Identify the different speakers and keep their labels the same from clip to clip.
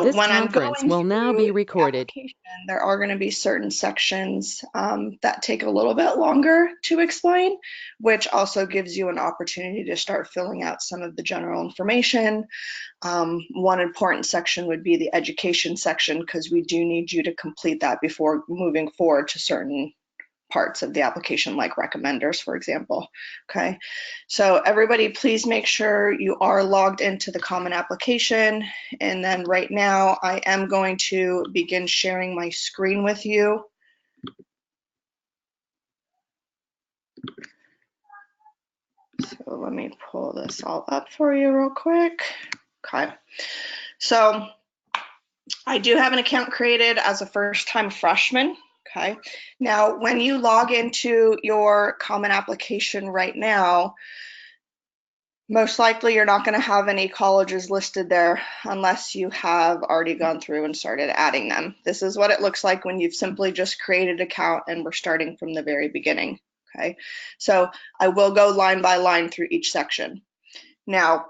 Speaker 1: This
Speaker 2: when I'm
Speaker 1: conference
Speaker 2: going
Speaker 1: will now
Speaker 2: through
Speaker 1: be
Speaker 2: the
Speaker 1: recorded.
Speaker 2: application, there are going to be certain sections that take a little bit longer to explain, which also gives you an opportunity to start filling out some of the general information. One important section would be the education section, because we do need you to complete that before moving forward to certain parts of the application, like recommenders, for example. Okay, so everybody please make sure you are logged into the common application. And then right now I am going to begin sharing my screen with you. So let me pull this all up for you real quick. Okay, so I do have an account created as a first-time freshman. Okay, now when you log into your common application right now, most likely you're not going to have any colleges listed there unless you have already gone through and started adding them. This is what it looks like when you've simply just created an account and we're starting from the very beginning. Okay, so I will go line by line through each section. Now,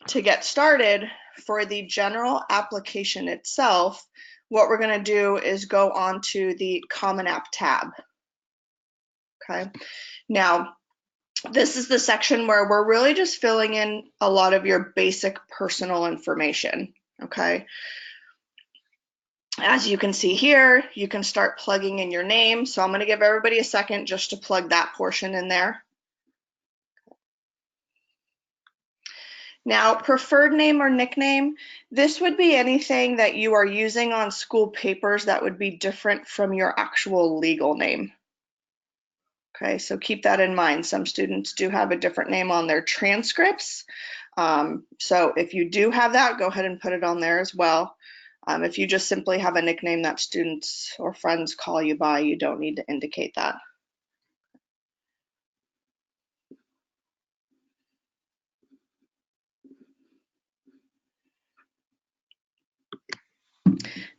Speaker 2: to get started, for the general application itself, what we're going to do is go on to the Common App tab. Okay, now this is the section where we're really just filling in a lot of your basic personal information. Okay, as you can see here, you can start plugging in your name. So I'm going to give everybody a second just to plug that portion in there. Now, preferred name or nickname, this would be anything that you are using on school papers that would be different from your actual legal name. Okay, so keep that in mind. Some students do have a different name on their transcripts. So if you do have that, go ahead and put it on there as well. If you just simply have a nickname that students or friends call you by, you don't need to indicate that.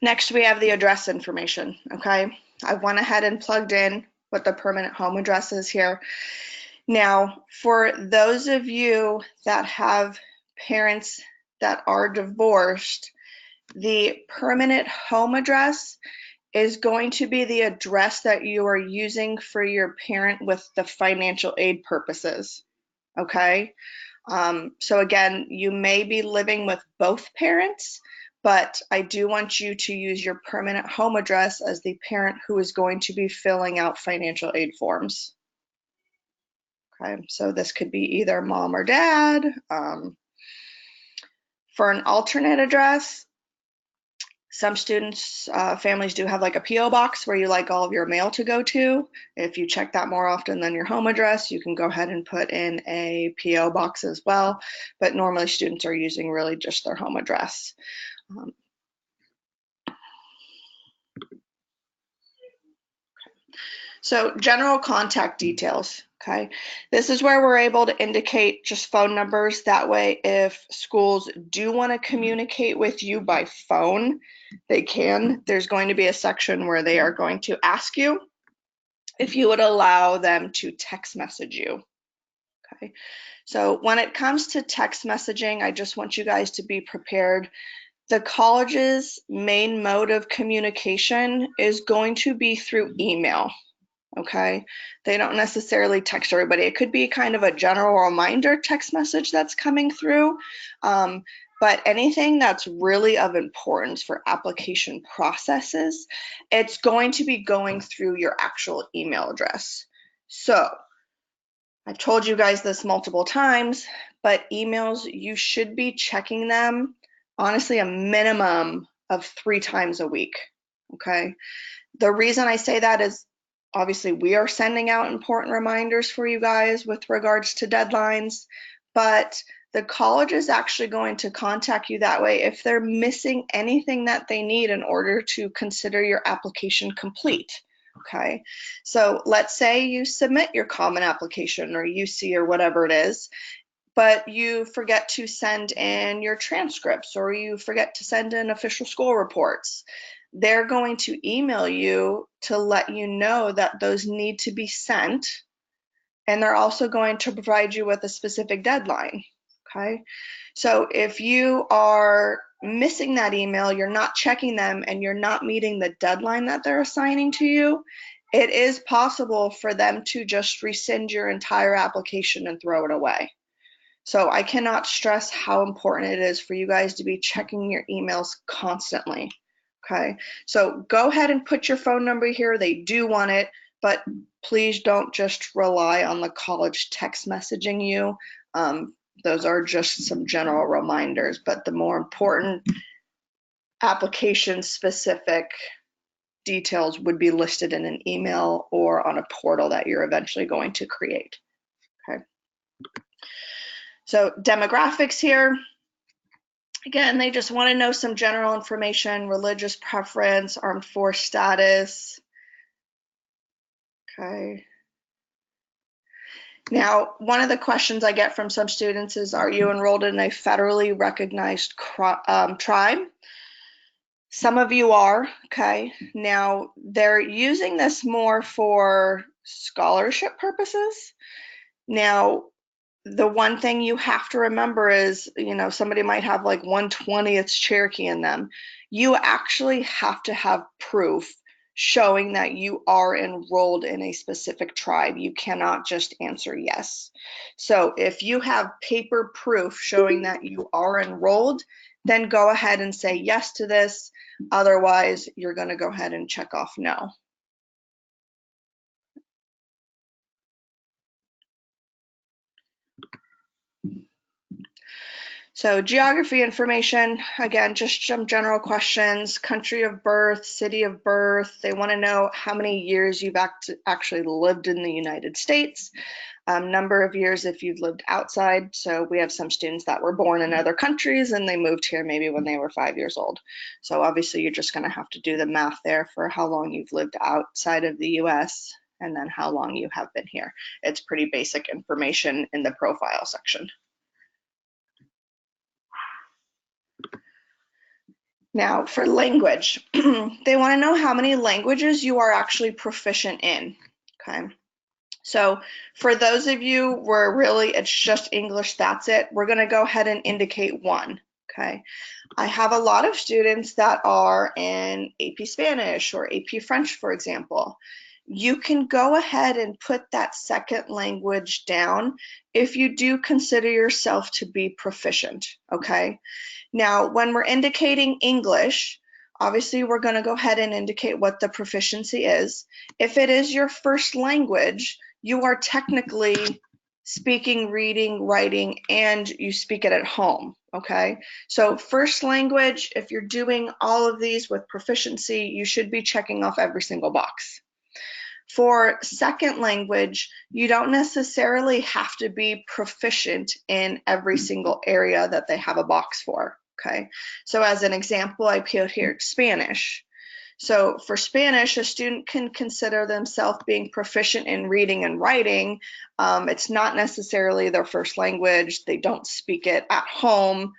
Speaker 2: Next, we have the address information, okay? I went ahead and plugged in what the permanent home address is here. Now, for those of you that have parents that are divorced, the permanent home address is going to be the address that you are using for your parent with the financial aid purposes, okay? So again, you may be living with both parents, but I do want you to use your permanent home address as the parent who is going to be filling out financial aid forms. Okay, so this could be either mom or dad. For an alternate address, some students, families do have like a PO box where you like all of your mail to go to. If you check that more often than your home address, you can go ahead and put in a PO box as well. But normally students are using really just their home address. So general contact details, okay? This is where we're able to indicate just phone numbers. That way, if schools do want to communicate with you by phone, they can. There's going to be a section where they are going to ask you if you would allow them to text message you, okay? So when it comes to text messaging, I just want you guys to be prepared. The college's main mode of communication is going to be through email. Okay, they don't necessarily text everybody. It could be kind of a general reminder text message that's coming through, but anything that's really of importance for application processes, it's going to be going through your actual email address. So I've told you guys this multiple times, but emails, you should be checking them honestly a minimum of 3 times a week. Okay, the reason I say that is obviously we are sending out important reminders for you guys with regards to deadlines, but the college is actually going to contact you that way if they're missing anything that they need in order to consider your application complete. Okay, so let's say you submit your common application or UC or whatever it is, but you forget to send in your transcripts or you forget to send in official school reports. They're going to email you to let you know that those need to be sent, and they're also going to provide you with a specific deadline, okay? So if you are missing that email, you're not checking them, and you're not meeting the deadline that they're assigning to you, it is possible for them to just rescind your entire application and throw it away. So I cannot stress how important it is for you guys to be checking your emails constantly. Okay, so go ahead and put your phone number here. They do want it, but please don't just rely on the college text messaging you. Those are just some general reminders, but the more important application specific details would be listed in an email or on a portal that you're eventually going to create. Okay. So demographics here. Again, they just want to know some general information, religious preference, armed force status. Okay. Now, one of the questions I get from some students is, are you enrolled in a federally recognized tribe? Some of you are, okay. Now, they're using this more for scholarship purposes. Now, the one thing you have to remember is, somebody might have like 1/20th Cherokee in them. You actually have to have proof showing that you are enrolled in a specific tribe. You cannot just answer yes. So if you have paper proof showing that you are enrolled, then go ahead and say yes to this. Otherwise, you're going to go ahead and check off no. So geography information, again, just some general questions, country of birth, city of birth. They want to know how many years you've actually lived in the United States, number of years if you've lived outside. So we have some students that were born in other countries and they moved here maybe when they were 5 years old. So obviously you're just going to have to do the math there for how long you've lived outside of the US and then how long you have been here. It's pretty basic information in the profile section. Now for language, they want to know how many languages you are actually proficient in, okay? So for those of you where really it's just English, that's it, we're going to go ahead and indicate one, okay? I have a lot of students that are in AP Spanish or AP French, for example. You can go ahead and put that second language down if you do consider yourself to be proficient, okay? Now, when we're indicating English, obviously we're going to go ahead and indicate what the proficiency is. If it is your first language, you are technically speaking, reading, writing, and you speak it at home, okay? So first language, if you're doing all of these with proficiency, you should be checking off every single box. For second language, you don't necessarily have to be proficient in every single area that they have a box for, okay? So as an example, I put here Spanish. So for Spanish, a student can consider themselves being proficient in reading and writing. It's not necessarily their first language. They don't speak it at home,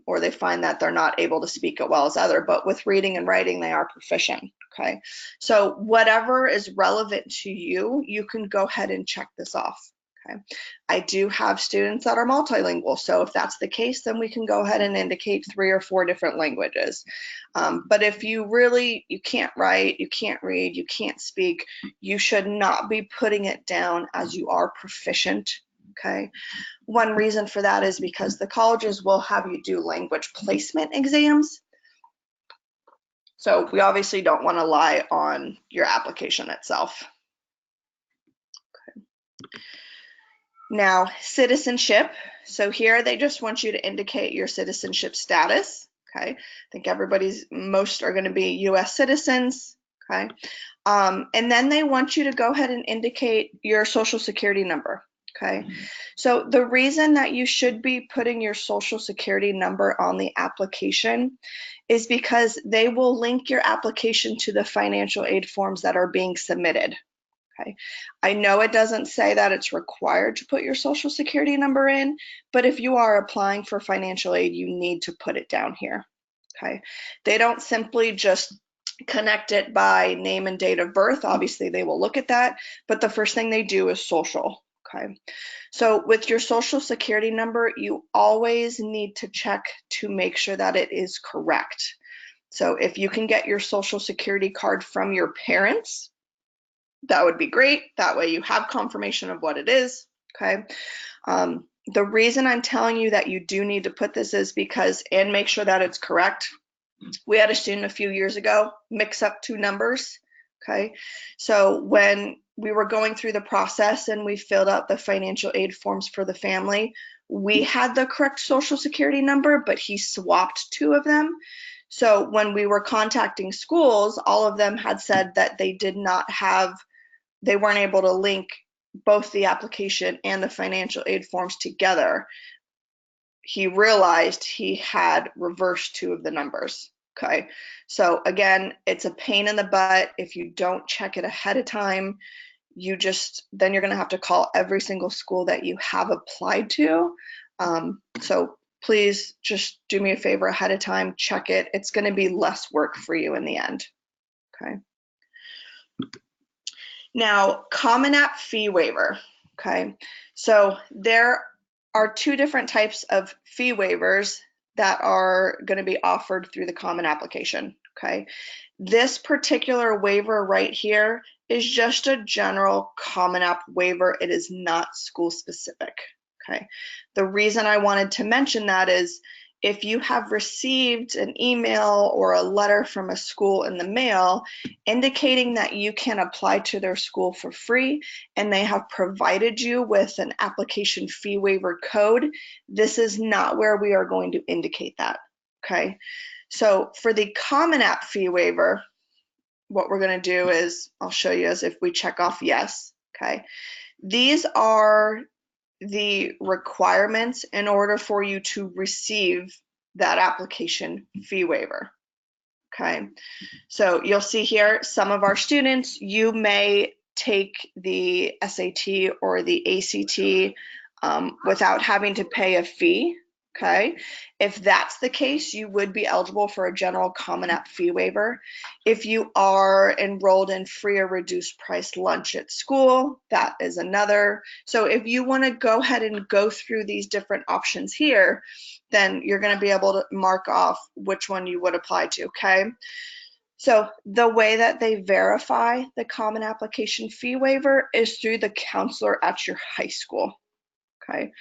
Speaker 2: or they find that they're not able to speak it well as other, but with reading and writing, they are proficient, okay? So whatever is relevant to you, you can go ahead and check this off, okay? I do have students that are multilingual, so if that's the case, then we can go ahead and indicate 3 or 4 different languages. But if you can't write, you can't read, you can't speak, you should not be putting it down as you are proficient, okay? One reason for that is because the colleges will have you do language placement exams. So we obviously don't want to lie on your application itself. Okay. Now, citizenship. So here they just want you to indicate your citizenship status. Okay. I think most are going to be US citizens. Okay. And then they want you to go ahead and indicate your social security number. Okay. So the reason that you should be putting your social security number on the application is because they will link your application to the financial aid forms that are being submitted. Okay. I know it doesn't say that it's required to put your social security number in, but if you are applying for financial aid, you need to put it down here. Okay. They don't simply just connect it by name and date of birth. Obviously, they will look at that, but the first thing they do is social. Okay. So with your social security number, you always need to check to make sure that it is correct. So if you can get your social security card from your parents, that would be great. That way you have confirmation of what it is. Okay. The reason I'm telling you that you do need to put this is because, and make sure that it's correct. We had a student a few years ago mix up two numbers. Okay. So when we were going through the process and we filled out the financial aid forms for the family, we had the correct social security number, but he swapped two of them. So when we were contacting schools, all of them had said that they did not have, they weren't able to link both the application and the financial aid forms together. He realized he had reversed two of the numbers. Okay. So again, it's a pain in the butt if you don't check it ahead of time. Then you're going to have to call every single school that you have applied to. So please just do me a favor ahead of time, check it. It's going to be less work for you in the end. Okay. Now, Common App fee waiver. Okay. So there are two different types of fee waivers that are going to be offered through the Common application. Okay. This particular waiver right here is just a general Common App waiver. It is not school specific. Okay. The reason I wanted to mention that is if you have received an email or a letter from a school in the mail indicating that you can apply to their school for free and they have provided you with an application fee waiver code, this is not where we are going to indicate that. Okay. So for the Common App fee waiver, what we're going to do is I'll show you as if we check off yes. Okay. These are the requirements in order for you to receive that application fee waiver. Okay. So you'll see here some of our students, you may take the SAT or the ACT without having to pay a fee. Okay. If that's the case, you would be eligible for a general Common App fee waiver. If you are enrolled in free or reduced price lunch at school, that is another. So if you want to go ahead and go through these different options here, then you're going to be able to mark off which one you would apply to. Okay. So the way that they verify the Common Application fee waiver is through the counselor at your high school. Okay.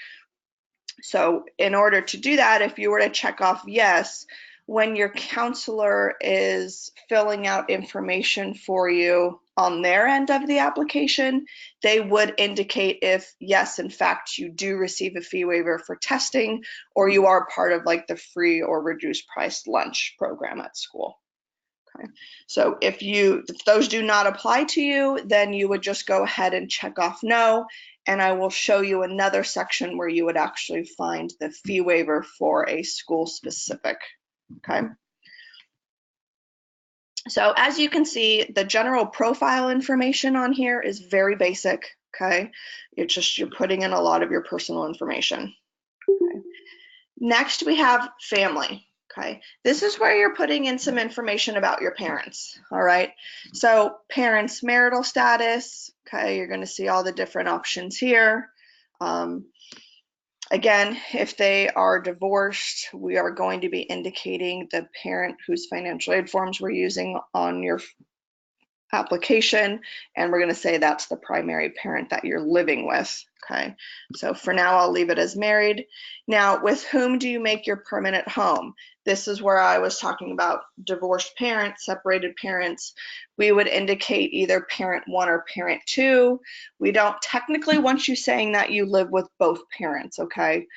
Speaker 2: So in order to do that, if you were to check off yes, when your counselor is filling out information for you on their end of the application, they would indicate if yes, in fact, you do receive a fee waiver for testing or you are part of like the free or reduced price lunch program at school. Okay. So if those do not apply to you, then you would just go ahead and check off no, and I will show you another section where you would actually find the fee waiver for a school specific. Okay. So as you can see, the general profile information on here is very basic. Okay. It's just you're putting in a lot of your personal information. Okay. Next, we have family. Okay, this is where you're putting in some information about your parents. All right, so parents' marital status. Okay, you're going to see all the different options here. Again, if they are divorced, we are going to be indicating the parent whose financial aid forms we're using on your application, and we're going to say that's the primary parent that you're living with. Okay, so for now I'll leave it as married. Now, with whom do you make your permanent home? This is where I was talking about divorced parents, separated parents. We would indicate either parent 1 or parent 2. We don't technically want you saying that you live with both parents, okay?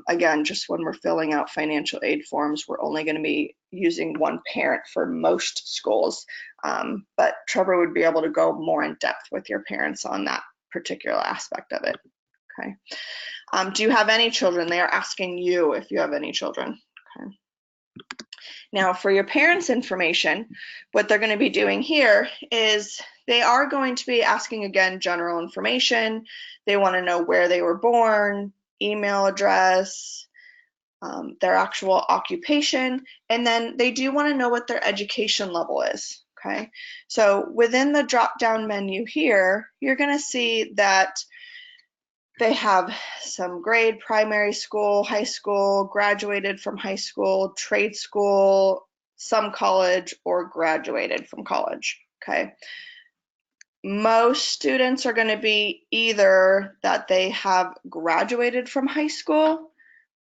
Speaker 2: Again, just when we're filling out financial aid forms, we're only going to be using one parent for most schools. But Trevor would be able to go more in depth with your parents on that particular aspect of it. Okay. Do you have any children? They are asking you if you have any children. Okay. Now, for your parents' information, what they're going to be doing here is they are going to be asking, again, general information. They want to know where they were born, email address, their actual occupation, and then they do want to know what their education level is. Okay, so within the drop-down menu here, you're going to see that They have some grade, primary school, high school, graduated from high school, trade school, some college, or graduated from college, okay? Most students are going to be either that they have graduated from high school,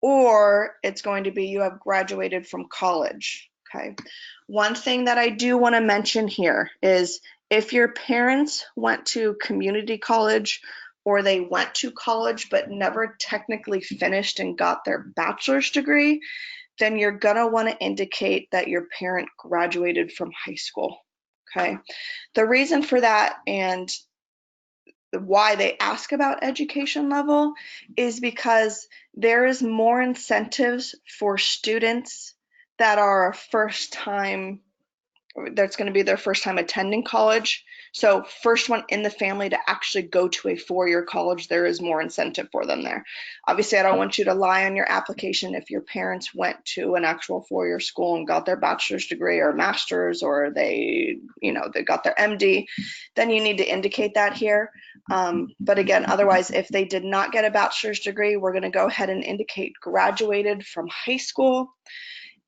Speaker 2: or it's going to be you have graduated from college, okay? One thing that I do want to mention here is if your parents went to community college or they went to college but never technically finished and got their bachelor's degree, then you're going to want to indicate that your parent graduated from high school, okay? The reason for that and why they ask about education level is because there is more incentives for students that are first time, that's going to be their first time attending college. So first one in the family to actually go to a four-year college, there is more incentive for them there. Obviously, I don't want you to lie on your application if your parents went to an actual four-year school and got their bachelor's degree or master's, or they got their MD, then you need to indicate that here. But again, otherwise, if they did not get a bachelor's degree, we're going to go ahead and indicate graduated from high school.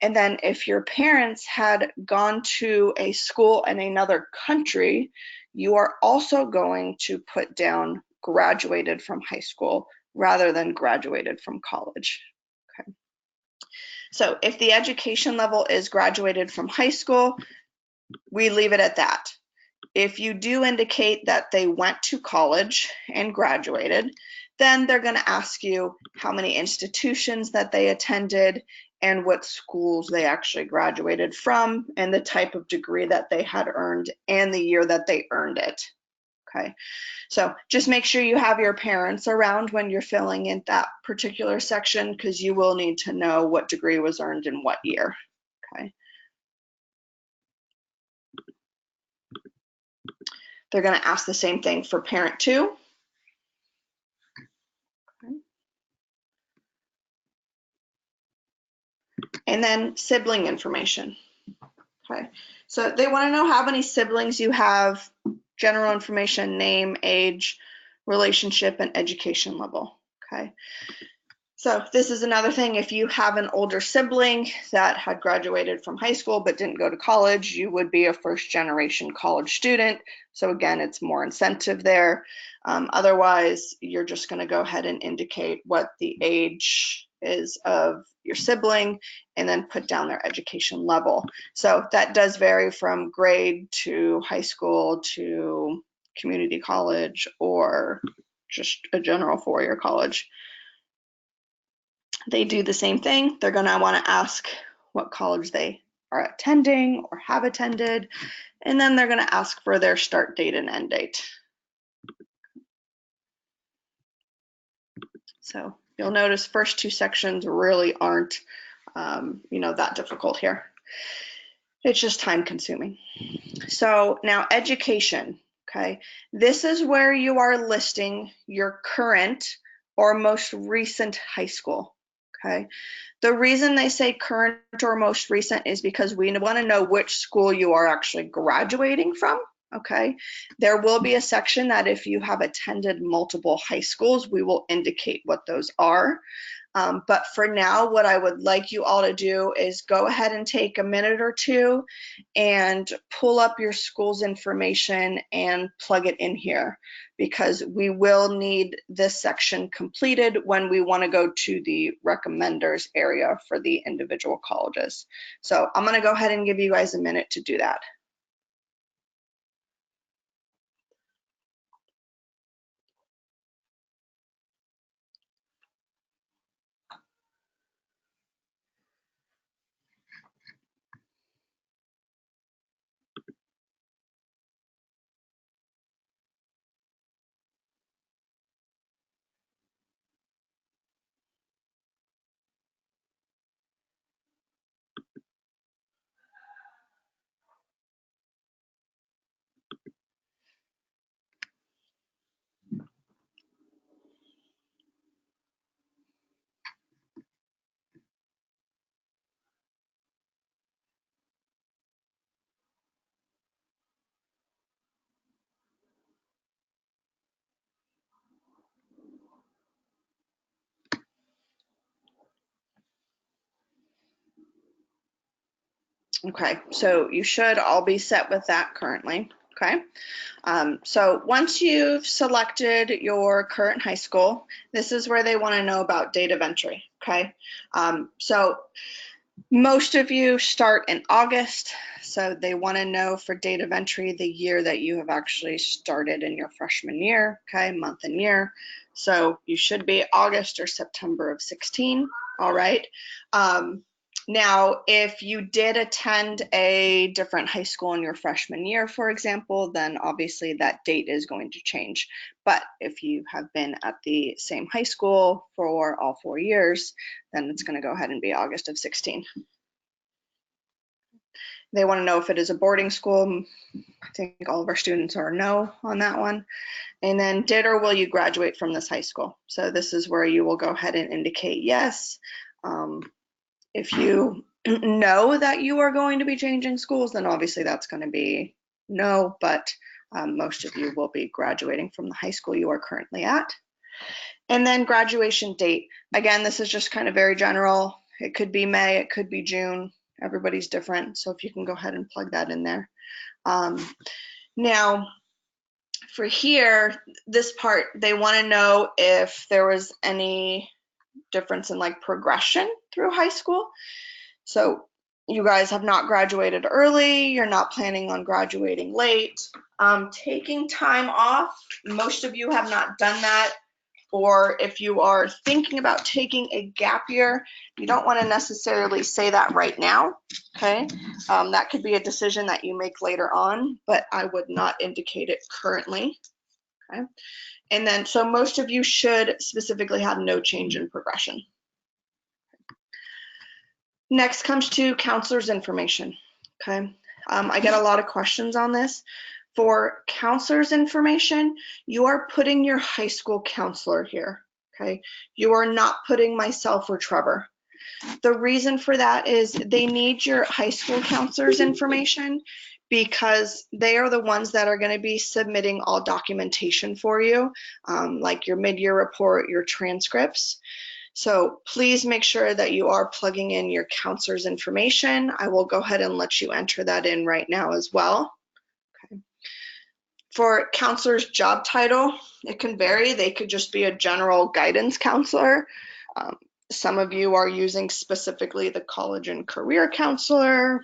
Speaker 2: And then if your parents had gone to a school in another country, you are also going to put down graduated from high school rather than graduated from college. Okay. So if the education level is graduated from high school, we leave it at that. If you do indicate that they went to college and graduated, then they're going to ask you how many institutions that they attended and what schools they actually graduated from and the type of degree that they had earned and the year that they earned it. Okay, so just make sure you have your parents around when you're filling in that particular section because you will need to know what degree was earned in what year. Okay. They're going to ask the same thing for parent two. Okay. And then sibling information. Okay, so they want to know how many siblings you have, general information, name, age, relationship, and education level. Okay, so this is another thing. If you have an older sibling that had graduated from high school but didn't go to college, you would be a first generation college student. So again, it's more incentive there. Otherwise, you're just going to go ahead and indicate what the age is of your sibling and then put down their education level. So that does vary from grade to high school to community college or just a general four-year college. They do the same thing. They're going to want to ask what college they are attending or have attended, and then they're going to ask for their start date and end date. So you'll notice first two sections really aren't, that difficult here. It's just time consuming. So now education, okay? This is where you are listing your current or most recent high school, okay? The reason they say current or most recent is because we want to know which school you are actually graduating from, okay? There will be a section that if you have attended multiple high schools, we will indicate what those are. But for now, what I would like you all to do is go ahead and take a minute or two and pull up your school's information and plug it in here because we will need this section completed when we want to go to the recommenders area for the individual colleges. So I'm going to go ahead and give you guys a minute to do that. Okay, so you should all be set with that currently. Okay, so once you've selected your current high school, this is where they want to know about date of entry. Okay, so most of you start in August, so they want to know for date of entry the year that you have actually started in your freshman year, okay, month and year. So you should be August or September of 16, all right. Now, if you did attend a different high school in your freshman year, for example, then obviously that date is going to change. But if you have been at the same high school for all 4 years, then it's going to go ahead and be August of 16. They want to know if it is a boarding school. I think all of our students are no on that one. And then did or will you graduate from this high school? So this is where you will go ahead and indicate yes. If you know that you are going to be changing schools, then obviously that's going to be no, but most of you will be graduating from the high school you are currently at. And then graduation date. Again, this is just kind of very general. It could be May, it could be June. Everybody's different, so if you can go ahead and plug that in there. Now, for here, this part, they want to know if there was any difference in like progression through high school. So you guys have not graduated early, you're not planning on graduating late. Taking time off, most of you have not done that. Or if you are thinking about taking a gap year, you don't want to necessarily say that right now, okay? That could be a decision that you make later on, but I would not indicate it currently, okay? And then, so most of you should specifically have no change in progression. Next comes to counselor's information, okay? I get a lot of questions on this. For counselor's information, you are putting your high school counselor here, okay? You are not putting myself or Trevor. The reason for that is they need your high school counselor's information because they are the ones that are going to be submitting all documentation for you, like your mid-year report, your transcripts. So please make sure that you are plugging in your counselor's information. I will go ahead and let you enter that in right now as well. Okay. For counselor's job title, it can vary. They could just be a general guidance counselor. Some of you are using specifically the college and career counselor.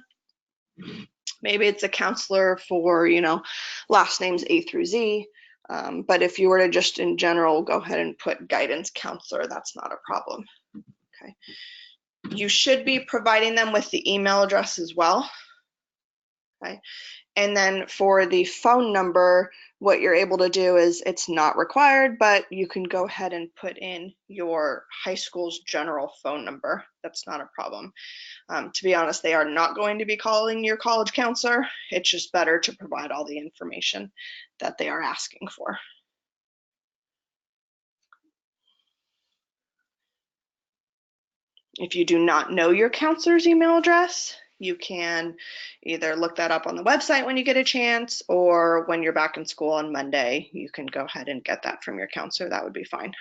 Speaker 2: Maybe it's a counselor for, you know, last names A through Z. But if you were to just in general go ahead and put guidance counselor, that's not a problem. Okay. You should be providing them with the email address as well. Okay. And then for the phone number, what you're able to do is it's not required, but you can go ahead and put in your high school's general phone number. That's not a problem. To be honest, they are not going to be calling your college counselor. It's just better to provide all the information that they are asking for. If you do not know your counselor's email address, you can either look that up on the website when you get a chance, or when you're back in school on Monday, you can go ahead and get that from your counselor. That would be fine.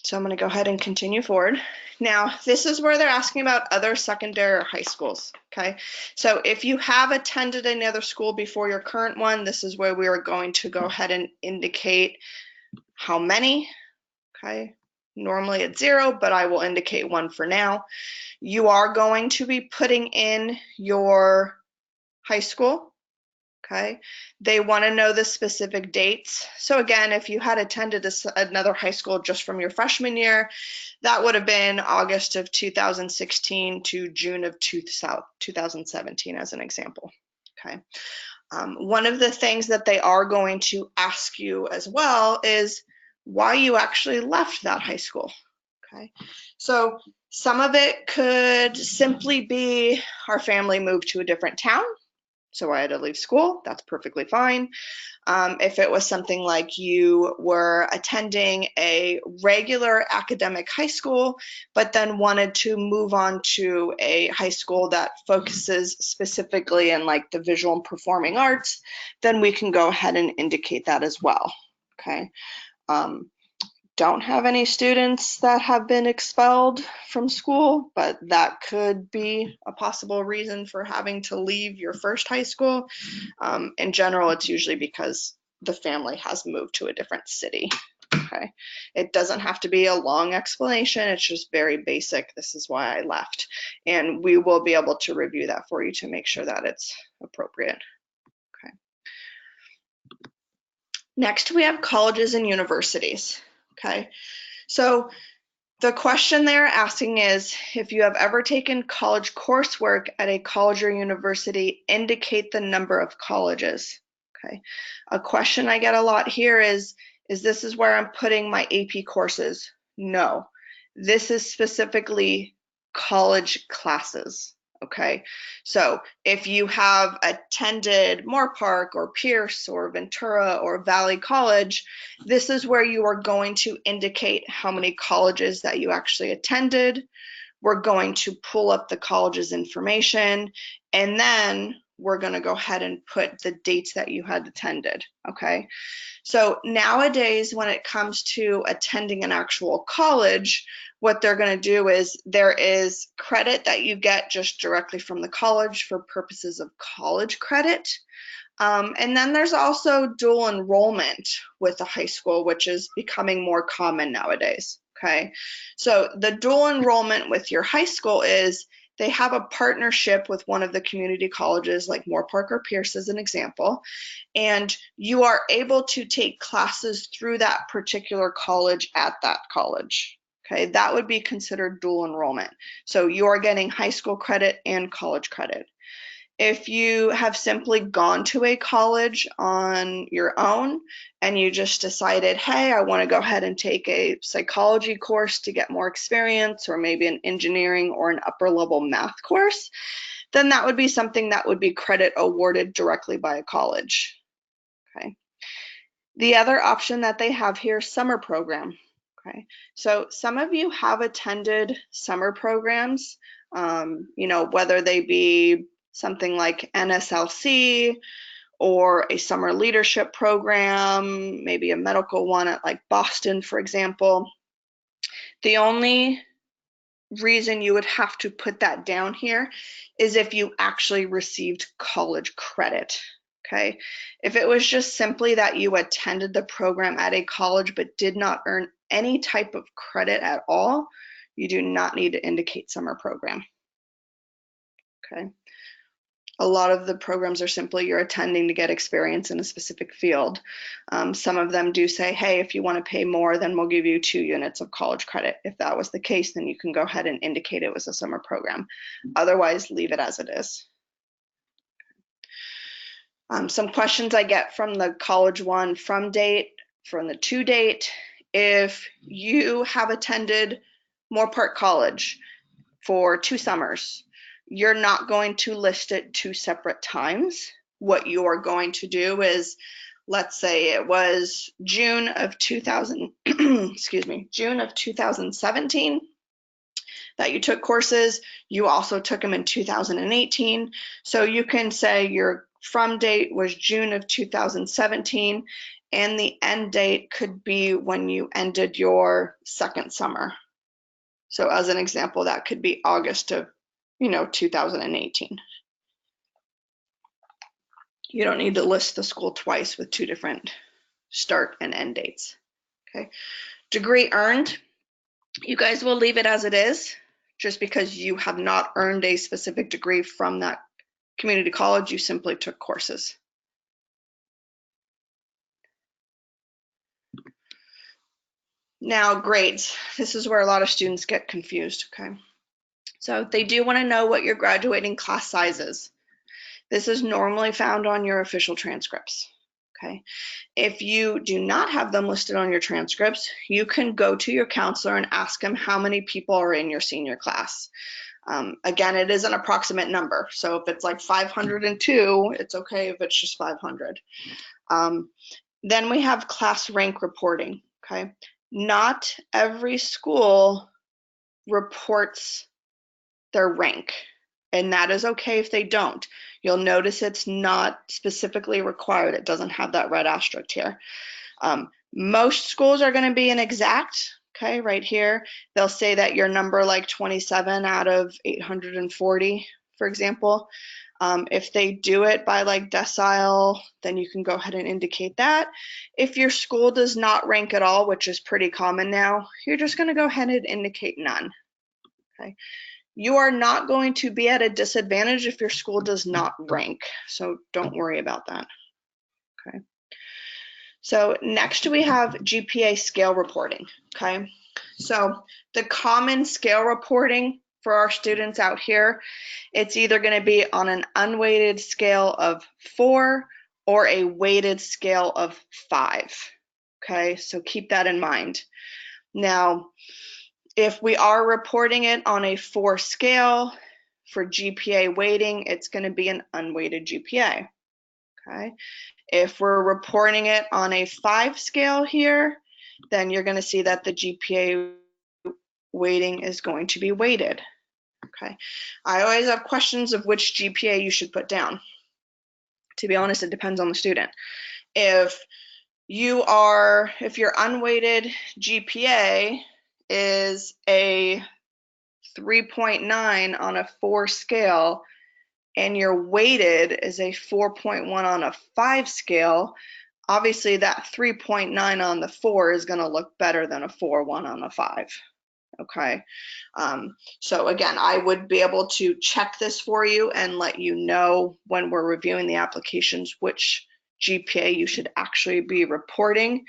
Speaker 2: So I'm going to go ahead and continue forward. Now, this is where they're asking about other secondary or high schools, okay? So if you have attended another school before your current one, this is where we are going to go ahead and indicate how many, okay? Normally it's 0, but I will indicate 1 for now. You are going to be putting in your high school, okay? They want to know the specific dates. So again, if you had attended another high school just from your freshman year, that would have been August of 2016 to June of 2017 as an example, okay? One of the things that they are going to ask you as well is why you actually left that high school, okay? So some of it could simply be our family moved to a different town, so I had to leave school. That's perfectly fine. If it was something like you were attending a regular academic high school, but then wanted to move on to a high school that focuses specifically in like the visual and performing arts, then we can go ahead and indicate that as well, okay? don't have any students that have been expelled from school, but that could be a possible reason for having to leave your first high school. In general, it's usually because the family has moved to a different city. Okay, it doesn't have to be a long explanation. It's just very basic. This is why I left. And we will be able to review that for you to make sure that it's appropriate. Okay. Next, we have colleges and universities. Okay, so the question they're asking is, if you have ever taken college coursework at a college or university, indicate the number of colleges. Okay, a question I get a lot here is this is where I'm putting my AP courses? No, this is specifically college classes. Okay, so if you have attended Moorpark or Pierce or Ventura or Valley College, this is where you are going to indicate how many colleges that you actually attended. We're going to pull up the college's information, and then we're going to go ahead and put the dates that you had attended. Okay, so nowadays when it comes to attending an actual college, what they're going to do is there is credit that you get just directly from the college for purposes of college credit. And then there's also dual enrollment with a high school, which is becoming more common nowadays. Okay, so the dual enrollment with your high school is they have a partnership with one of the community colleges like Moorpark or Pierce as an example, and you are able to take classes through that particular college at that college. Okay, that would be considered dual enrollment. So you're getting high school credit and college credit. If you have simply gone to a college on your own and you just decided, hey, I want to go ahead and take a psychology course to get more experience, or maybe an engineering or an upper level math course, then that would be something that would be credit awarded directly by a college. Okay. The other option that they have here is summer program. Okay, so some of you have attended summer programs, whether they be something like NSLC or a summer leadership program, maybe a medical one at like Boston, for example. The only reason you would have to put that down here is if you actually received college credit. Okay, if it was just simply that you attended the program at a college but did not earn any type of credit at all, you do not need to indicate summer program. Okay, a lot of the programs are simply you're attending to get experience in a specific field. Some of them do say, hey, if you want to pay more, then we'll give you 2 units of college credit. If that was the case, then you can go ahead and indicate it was a summer program. Otherwise, leave it as it is. Some questions I get from the college one from date, from the to date. If you have attended Moorpark College for 2 summers, you're not going to list it 2 separate times. What you are going to do is, let's say it was June of 2017 that you took courses. You also took them in 2018. So you can say your from date was June of 2017, and the end date could be when you ended your second summer. So as an example, that could be August of 2018. You don't need to list the school twice with 2 different start and end dates. Okay. Degree earned, you guys will leave it as it is, just because you have not earned a specific degree from that community college, you simply took courses. Now, grades. This is where a lot of students get confused, okay? So they do want to know what your graduating class size is. This is normally found on your official transcripts, okay? If you do not have them listed on your transcripts, you can go to your counselor and ask them how many people are in your senior class. Again, it is an approximate number. So if it's like 502, it's okay if it's just 500. Then we have class rank reporting, okay? Not every school reports their rank, and that is okay if they don't. You'll notice it's not specifically required. It doesn't have that red asterisk here. Most schools are going to be an exact, okay, right here. They'll say that your number like 27 out of 840, for example. If they do it by like decile, then you can go ahead and indicate that. If your school does not rank at all, which is pretty common now, you're just going to go ahead and indicate none. Okay. You are not going to be at a disadvantage if your school does not rank, so don't worry about that. Okay. So next we have GPA scale reporting. Okay. So the common scale reporting for our students out here, it's either going to be on an unweighted scale of 4 or a weighted scale of 5. Okay, so keep that in mind. Now, if we are reporting it on a 4 scale for GPA weighting, it's going to be an unweighted GPA. Okay, if we're reporting it on a 5 scale here, then you're going to see that the GPA weighting is going to be weighted. Okay, I always have questions of which GPA you should put down. To be honest, it depends on the student. If your unweighted GPA is a 3.9 on a 4 scale and your weighted is a 4.1 on a 5 scale, obviously that 3.9 on the 4 is going to look better than a 4.1 on a 5. Okay, so again, I would be able to check this for you and let you know when we're reviewing the applications which GPA you should actually be reporting.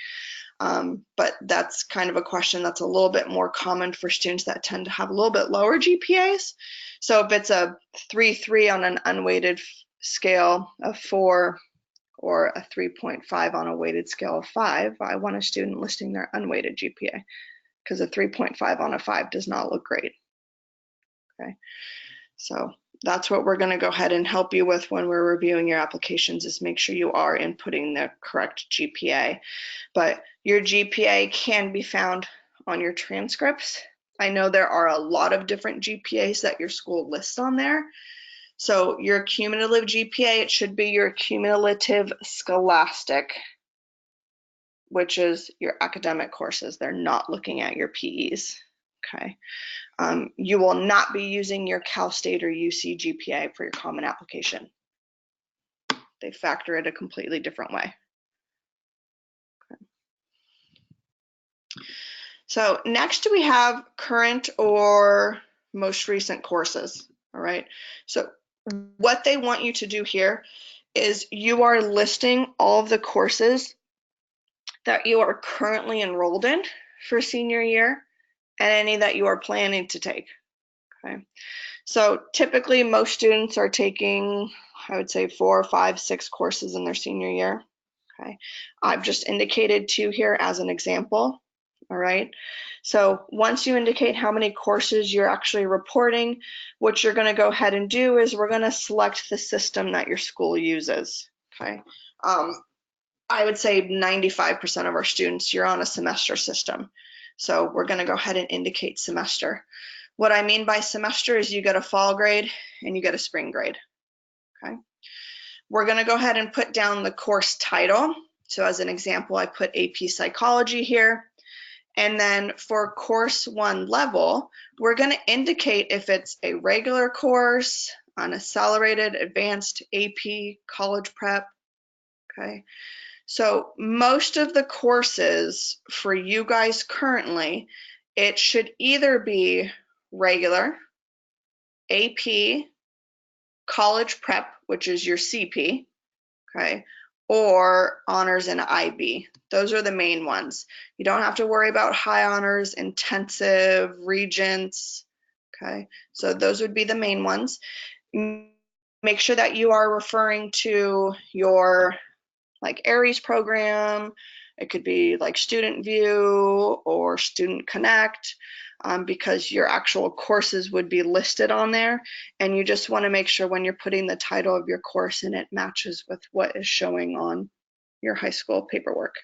Speaker 2: But that's kind of a question that's a little bit more common for students that tend to have a little bit lower GPAs. So if it's a 3.3 on an unweighted scale of 4 or a 3.5 on a weighted scale of 5, I want a student listing their unweighted GPA, because a 3.5 on a 5 does not look great. Okay, so that's what we're going to go ahead and help you with when we're reviewing your applications, is make sure you are inputting the correct GPA. But your GPA can be found on your transcripts. I know there are a lot of different GPAs that your school lists on there. So your cumulative GPA, it should be your cumulative scholastic, which is your academic courses. They're not looking at your PEs. Okay. You will not be using your Cal State or UC GPA for your common application. They factor it a completely different way. Okay. So next we have current or most recent courses. All right. So what they want you to do here is you are listing all of the courses that you are currently enrolled in for senior year and any that you are planning to take. Okay. So typically most students are taking, I would say 4, 5, 6 courses in their senior year. Okay. I've just indicated 2 here as an example. All right. So once you indicate how many courses you're actually reporting, what you're going to go ahead and do is we're going to select the system that your school uses. Okay. I would say 95% of our students, you're on a semester system. So we're going to go ahead and indicate semester. What I mean by semester is you get a fall grade and you get a spring grade. Okay. We're going to go ahead and put down the course title. So as an example, I put AP Psychology here. And then for course 1 level, we're going to indicate if it's a regular course, an accelerated, advanced, AP, college prep. Okay. So most of the courses for you guys currently, it should either be regular, AP, college prep, which is your CP, okay, or honors and IB. Those are the main ones. You don't have to worry about high honors, intensive, regents, okay? So those would be the main ones. Make sure that you are referring to your like Aries program. It could be like Student View or Student Connect, because your actual courses would be listed on there, and you just want to make sure when you're putting the title of your course in, it matches with what is showing on your high school paperwork.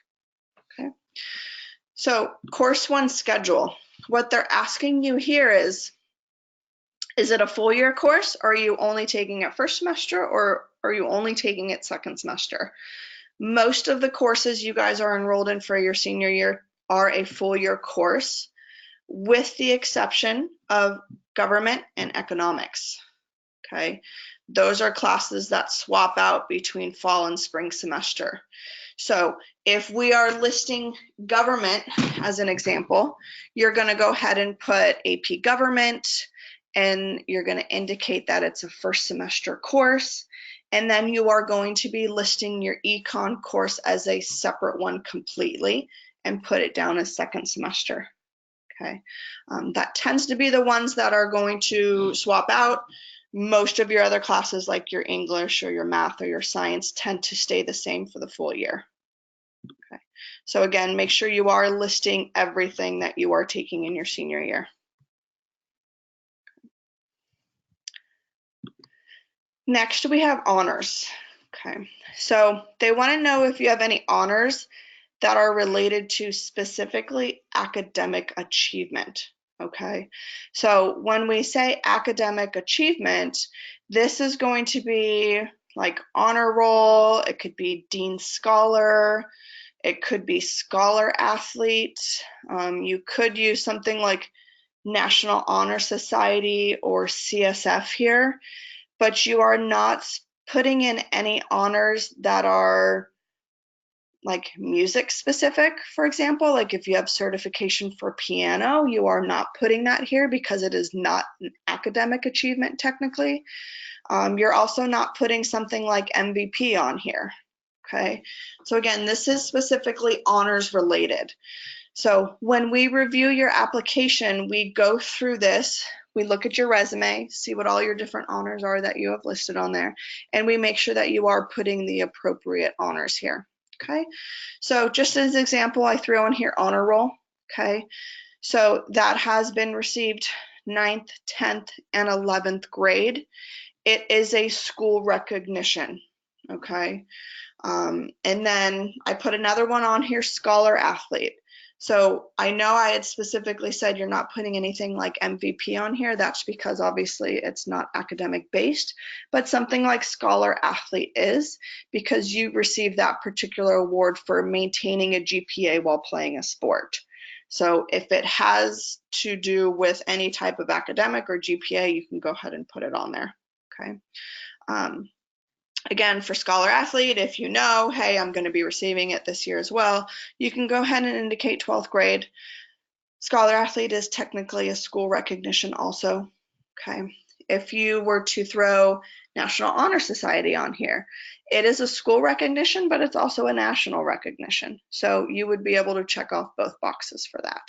Speaker 2: Okay. So course 1 schedule. What they're asking you here is it a full year course? Or are you only taking it first semester, or are you only taking it second semester? Most of the courses you guys are enrolled in for your senior year are a full year course, with the exception of government and economics. Okay, those are classes that swap out between fall and spring semester. So if we are listing government as an example, you're going to go ahead and put AP Government, and you're going to indicate that it's a first semester course. And then you are going to be listing your econ course as a separate one completely and put it down as second semester. Okay, that tends to be the ones that are going to swap out. Most of your other classes, like your English or your math or your science, tend to stay the same for the full year. Okay, so again, make sure you are listing everything that you are taking in your senior year. Next, we have honors. Okay, so they want to know if you have any honors that are related to specifically academic achievement. Okay, so when we say academic achievement, this is going to be like honor roll, it could be dean scholar, it could be scholar athlete. You could use something like National Honor Society or CSF here, but you are not putting in any honors that are like music specific. For example, like if you have certification for piano, you are not putting that here because it is not an academic achievement technically. You're also not putting something like MVP on here. Okay, so again, this is specifically honors related. So when we review your application, we go through this, we look at your resume, see what all your different honors are that you have listed on there, and we make sure that you are putting the appropriate honors here. Okay, so just as an example, I threw in here honor roll. Okay, so that has been received 9th, 10th, and 11th grade. It is a school recognition. Okay, and then I put another one on here, scholar athlete. So I know I had specifically said you're not putting anything like MVP on here. That's because obviously it's not academic based, but something like scholar athlete is, because you received that particular award for maintaining a GPA while playing a sport. So if it has to do with any type of academic or GPA, you can go ahead and put it on there. Okay. Again, for scholar athlete, if you know, hey, I'm going to be receiving it this year as well, you can go ahead and indicate 12th grade. Scholar athlete is technically a school recognition also. Okay. If you were to throw National Honor Society on here, it is a school recognition, but it's also a national recognition. So you would be able to check off both boxes for that.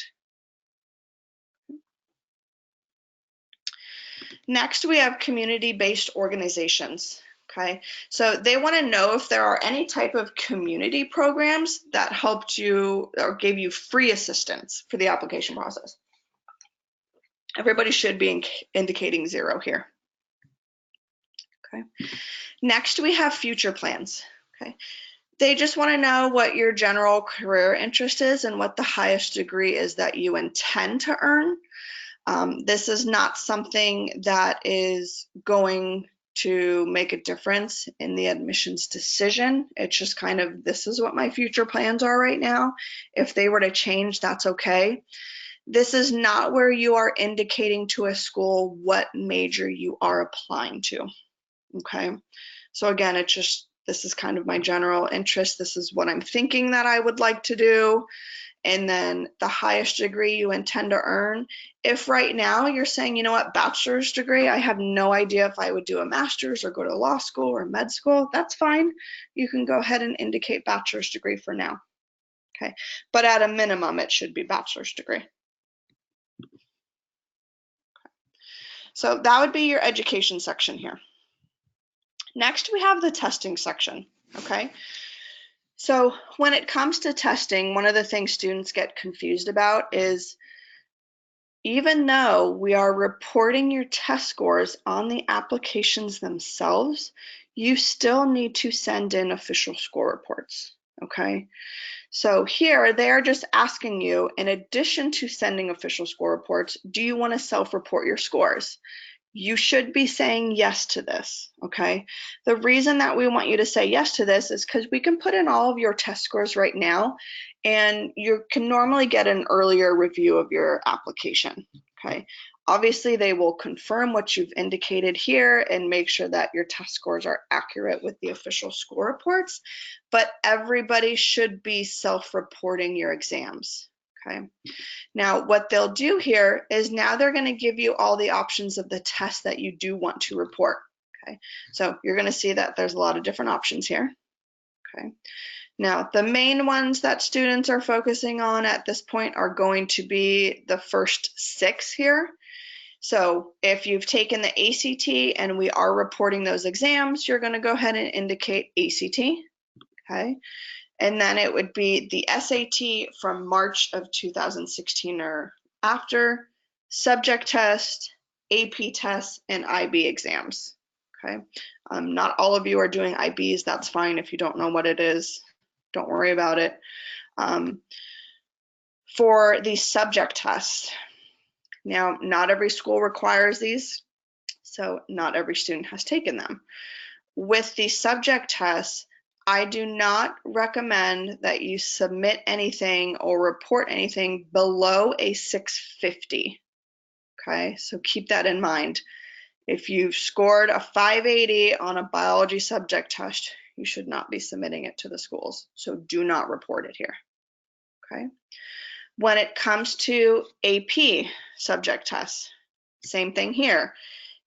Speaker 2: Next, we have community-based organizations. Okay, so they want to know if there are any type of community programs that helped you or gave you free assistance for the application process. Everybody should be indicating 0 here. Okay, next we have future plans. Okay, they just want to know what your general career interest is and what the highest degree is that you intend to earn. This is not something that is going to make a difference in the admissions decision. It's just kind of, this is what my future plans are right now. If they were to change, that's okay. This is not where you are indicating to a school what major you are applying to. Okay, so again, it's just, this is kind of my general interest. This is what I'm thinking that I would like to do. And then the highest degree you intend to earn. If right now you're saying, you know what, bachelor's degree, I have no idea if I would do a master's or go to law school or med school, that's fine. You can go ahead and indicate bachelor's degree for now. Okay, but at a minimum, it should be bachelor's degree. Okay. So that would be your education section here. Next, we have the testing section. Okay. So when it comes to testing, one of the things students get confused about is, even though we are reporting your test scores on the applications themselves, you still need to send in official score reports. Okay, so here they are just asking you, in addition to sending official score reports, do you want to self-report your scores? you should be saying yes to this, okay? The reason that we want you to say yes to this is because we can put in all of your test scores right now, and you can normally get an earlier review of your application, okay? Obviously, they will confirm what you've indicated here and make sure that your test scores are accurate with the official school reports, but everybody should be self-reporting your exams, okay? Now, what they'll do here is now they're going to give you all the options of the test that you do want to report. Okay, so you're going to see that there's a lot of different options here. Okay, now the main ones that students are focusing on at this point are going to be the first 6 here. So if you've taken the ACT and we are reporting those exams, you're going to go ahead and indicate ACT. Okay. And then it would be the SAT from March of 2016 or after, subject test, AP tests, and IB exams. Okay, not all of you are doing IBs. That's fine if you don't know what it is. Don't worry about it. For the subject tests, now not every school requires these, so not every student has taken them. With the subject tests, I do not recommend that you submit anything or report anything below a 650. Okay, so keep that in mind. If you've scored a 580 on a biology subject test, you should not be submitting it to the schools. So do not report it here. Okay. When it comes to AP subject tests, same thing here.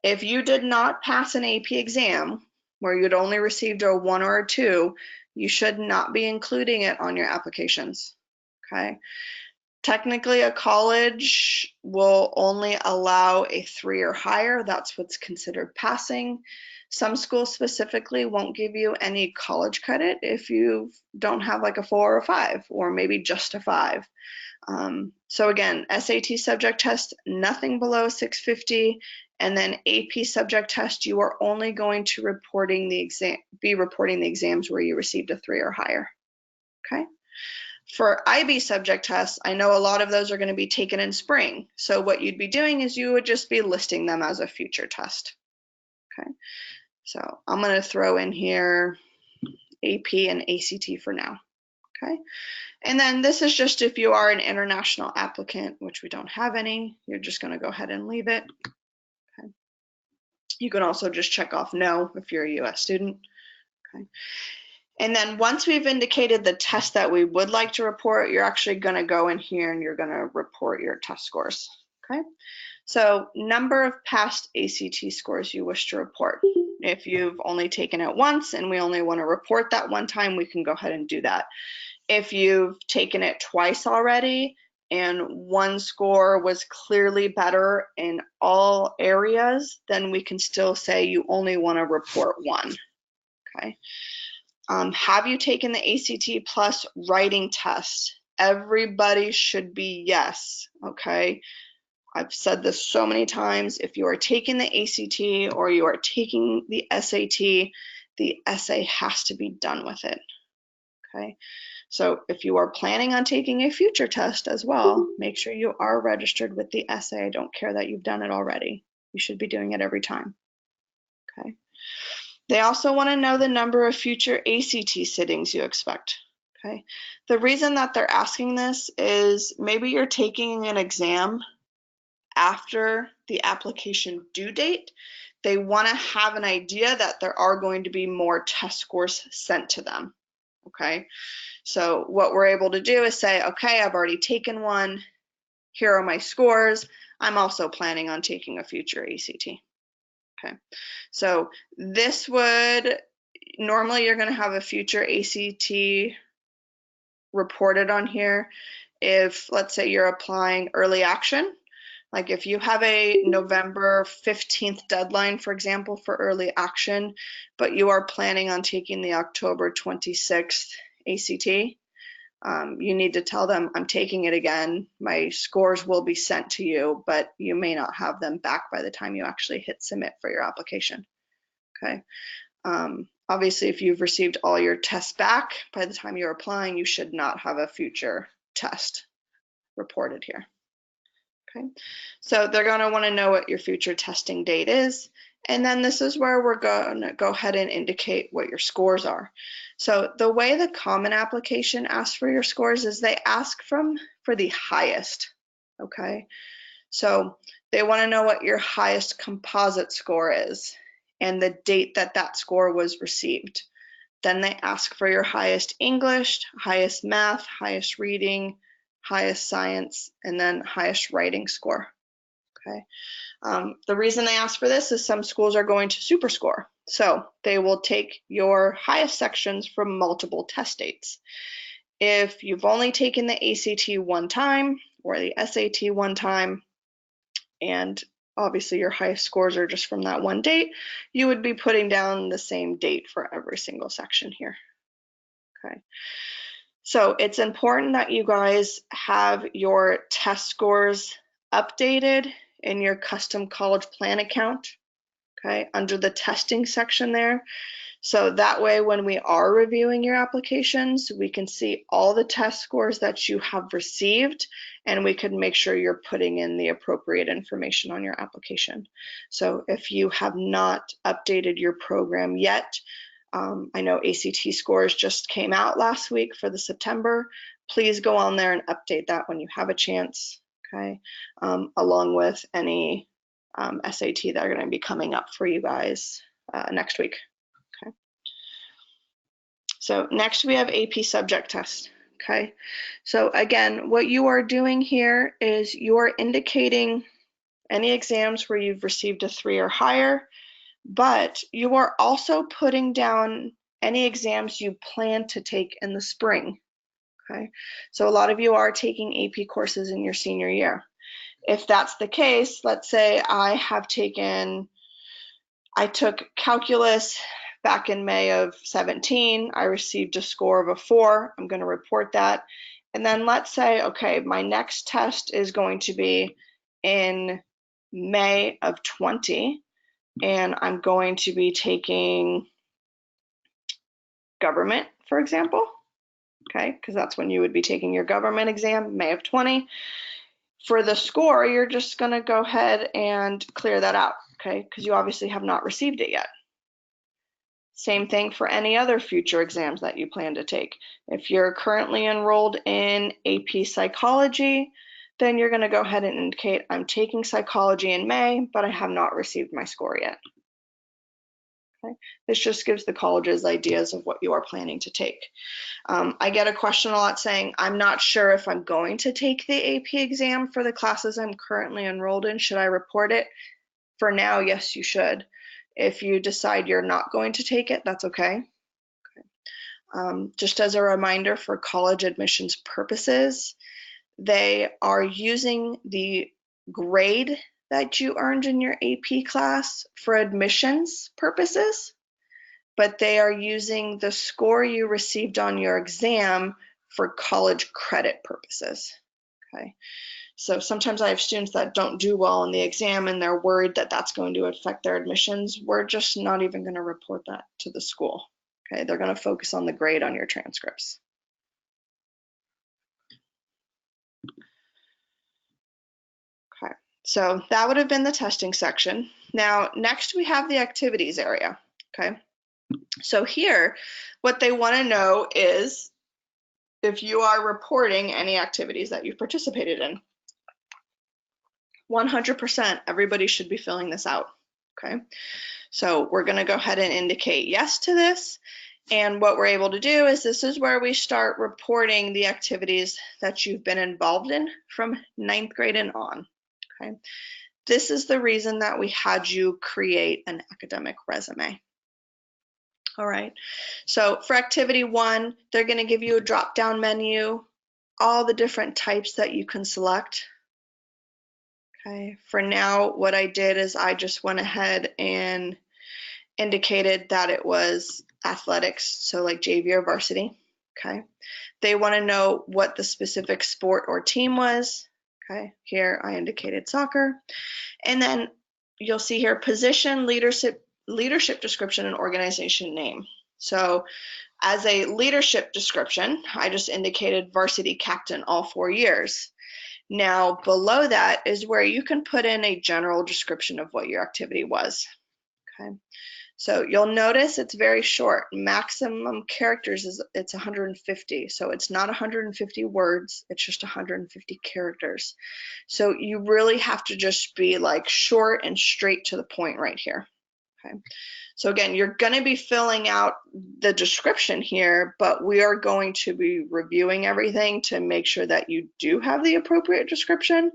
Speaker 2: If you did not pass an AP exam, where you'd only received a 1 or a 2, you should not be including it on your applications, okay? Technically, a college will only allow a 3 or higher. That's what's considered passing. Some schools specifically won't give you any college credit if you don't have like a 4 or a 5, or maybe just a 5. So again, SAT subject test, nothing below 650. And then AP subject test, you are only going to be reporting the exams where you received a 3 or higher. Okay. For IB subject tests, I know a lot of those are going to be taken in spring. So what you'd be doing is you would just be listing them as a future test. Okay. So I'm going to throw in here AP and ACT for now. Okay. And then this is just if you are an international applicant, which we don't have any, you're just going to go ahead and leave it. Okay. You can also just check off no if you're a US student. Okay. And then once we've indicated the test that we would like to report, you're actually going to go in here and you're going to report your test scores. Okay. So number of past ACT scores you wish to report. If you've only taken it once and we only want to report that one time, we can go ahead and do that. If you've taken it twice already and one score was clearly better in all areas, then we can still say you only want to report 1. Okay. Have you taken the ACT plus writing test? Everybody should be yes. Okay. I've said this so many times. If you are taking the ACT or you are taking the SAT, the essay has to be done with it. Okay. So if you are planning on taking a future test as well, make sure you are registered with the essay. I don't care that you've done it already. You should be doing it every time. Okay. They also want to know the number of future ACT sittings you expect. Okay. The reason that they're asking this is maybe you're taking an exam after the application due date. They want to have an idea that there are going to be more test scores sent to them. Okay. So what we're able to do is say, okay, I've already taken one. Here are my scores. I'm also planning on taking a future ACT. Okay. So this would, normally you're going to have a future ACT reported on here. If, let's say you're applying early action, like if you have a November 15th deadline, for example, for early action, but you are planning on taking the October 26th ACT, you need to tell them, I'm taking it again. My scores will be sent to you, but you may not have them back by the time you actually hit submit for your application. Okay. Obviously, if you've received all your tests back by the time you're applying, you should not have a future test reported here. Okay, so they're going to want to know what your future testing date is. And then this is where we're going to go ahead and indicate what your scores are. So the way the Common Application asks for your scores is they ask for the highest. Okay, so they want to know what your highest composite score is and the date that that score was received. Then they ask for your highest English, highest math, highest reading, highest science, and then highest writing score. Okay. The reason they ask for this is some schools are going to super score. So they will take your highest sections from multiple test dates. If you've only taken the ACT one time or the SAT one time, and obviously your highest scores are just from that one date, you would be putting down the same date for every single section here. Okay. So it's important that you guys have your test scores updated in your custom college plan account, okay, under the testing section there. So that way, when we are reviewing your applications, we can see all the test scores that you have received, and we can make sure you're putting in the appropriate information on your application. So if you have not updated your program yet, I know ACT scores just came out last week for the September. Please go on there and update that when you have a chance, okay, along with any SAT that are going to be coming up for you guys next week. Okay. So next we have AP subject test. Okay. So again, what you are doing here is you are indicating any exams where you've received a 3 or higher, but you are also putting down any exams you plan to take in the spring. Okay. So a lot of you are taking AP courses in your senior year. If that's the case, let's say I took calculus back in May of 17, I received a score of a 4, I'm going to report that. And then let's say, okay, my next test is going to be in May of 20, and I'm going to be taking government, for example, okay, because that's when you would be taking your government exam, May of 20. For the score, you're just going to go ahead and clear that out, okay, because you obviously have not received it yet. Same thing for any other future exams that you plan to take. If you're currently enrolled in AP Psychology, then you're going to go ahead and indicate I'm taking psychology in May, but I have not received my score yet. Okay. This just gives the colleges ideas of what you are planning to take. I get a question a lot saying, I'm not sure if I'm going to take the AP exam for the classes I'm currently enrolled in. Should I report it? For now, yes, you should. If you decide you're not going to take it, that's okay. Just as a reminder for college admissions purposes, they are using the grade that you earned in your AP class for admissions purposes, but they are using the score you received on your exam for college credit purposes. Okay. So sometimes I have students that don't do well in the exam and they're worried that that's going to affect their admissions. We're just not even going to report that to the school. Okay, they're going to focus on the grade on your transcripts. Okay, so that would have been the testing section. Now, next we have the activities area. Okay, so here, what they want to know is if you are reporting any activities that you've participated in. 100%, everybody should be filling this out, okay? So we're gonna go ahead and indicate yes to this. And what we're able to do is this is where we start reporting the activities that you've been involved in from 9th grade and on, okay? This is the reason that we had you create an academic resume. All right, so for activity 1, they're gonna give you a drop-down menu, all the different types that you can select. Okay, for now, what I did is I just went ahead and indicated that it was athletics, so like JV or varsity. Okay, they want to know what the specific sport or team was. Okay, here I indicated soccer. And then you'll see here position, leadership description, and organization name. So as a leadership description, I just indicated varsity captain all 4 years. Now, below that is where you can put in a general description of what your activity was. Okay. So you'll notice it's very short. Maximum characters is it's 150. So it's not 150 words, it's just 150 characters. So you really have to just be like short and straight to the point right here. Okay. So again, you're going to be filling out the description here, but we are going to be reviewing everything to make sure that you do have the appropriate description.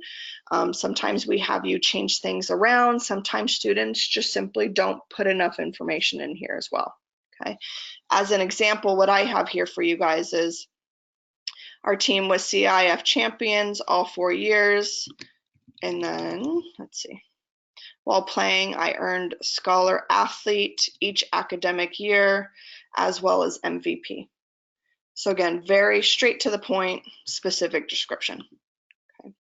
Speaker 2: Sometimes we have you change things around. Sometimes students just simply don't put enough information in here as well. Okay. As an example, what I have here for you guys is our team was CIF champions all 4 years. And then, let's see. While playing, I earned Scholar Athlete each academic year, as well as MVP. So again, very straight to the point, specific description. Okay.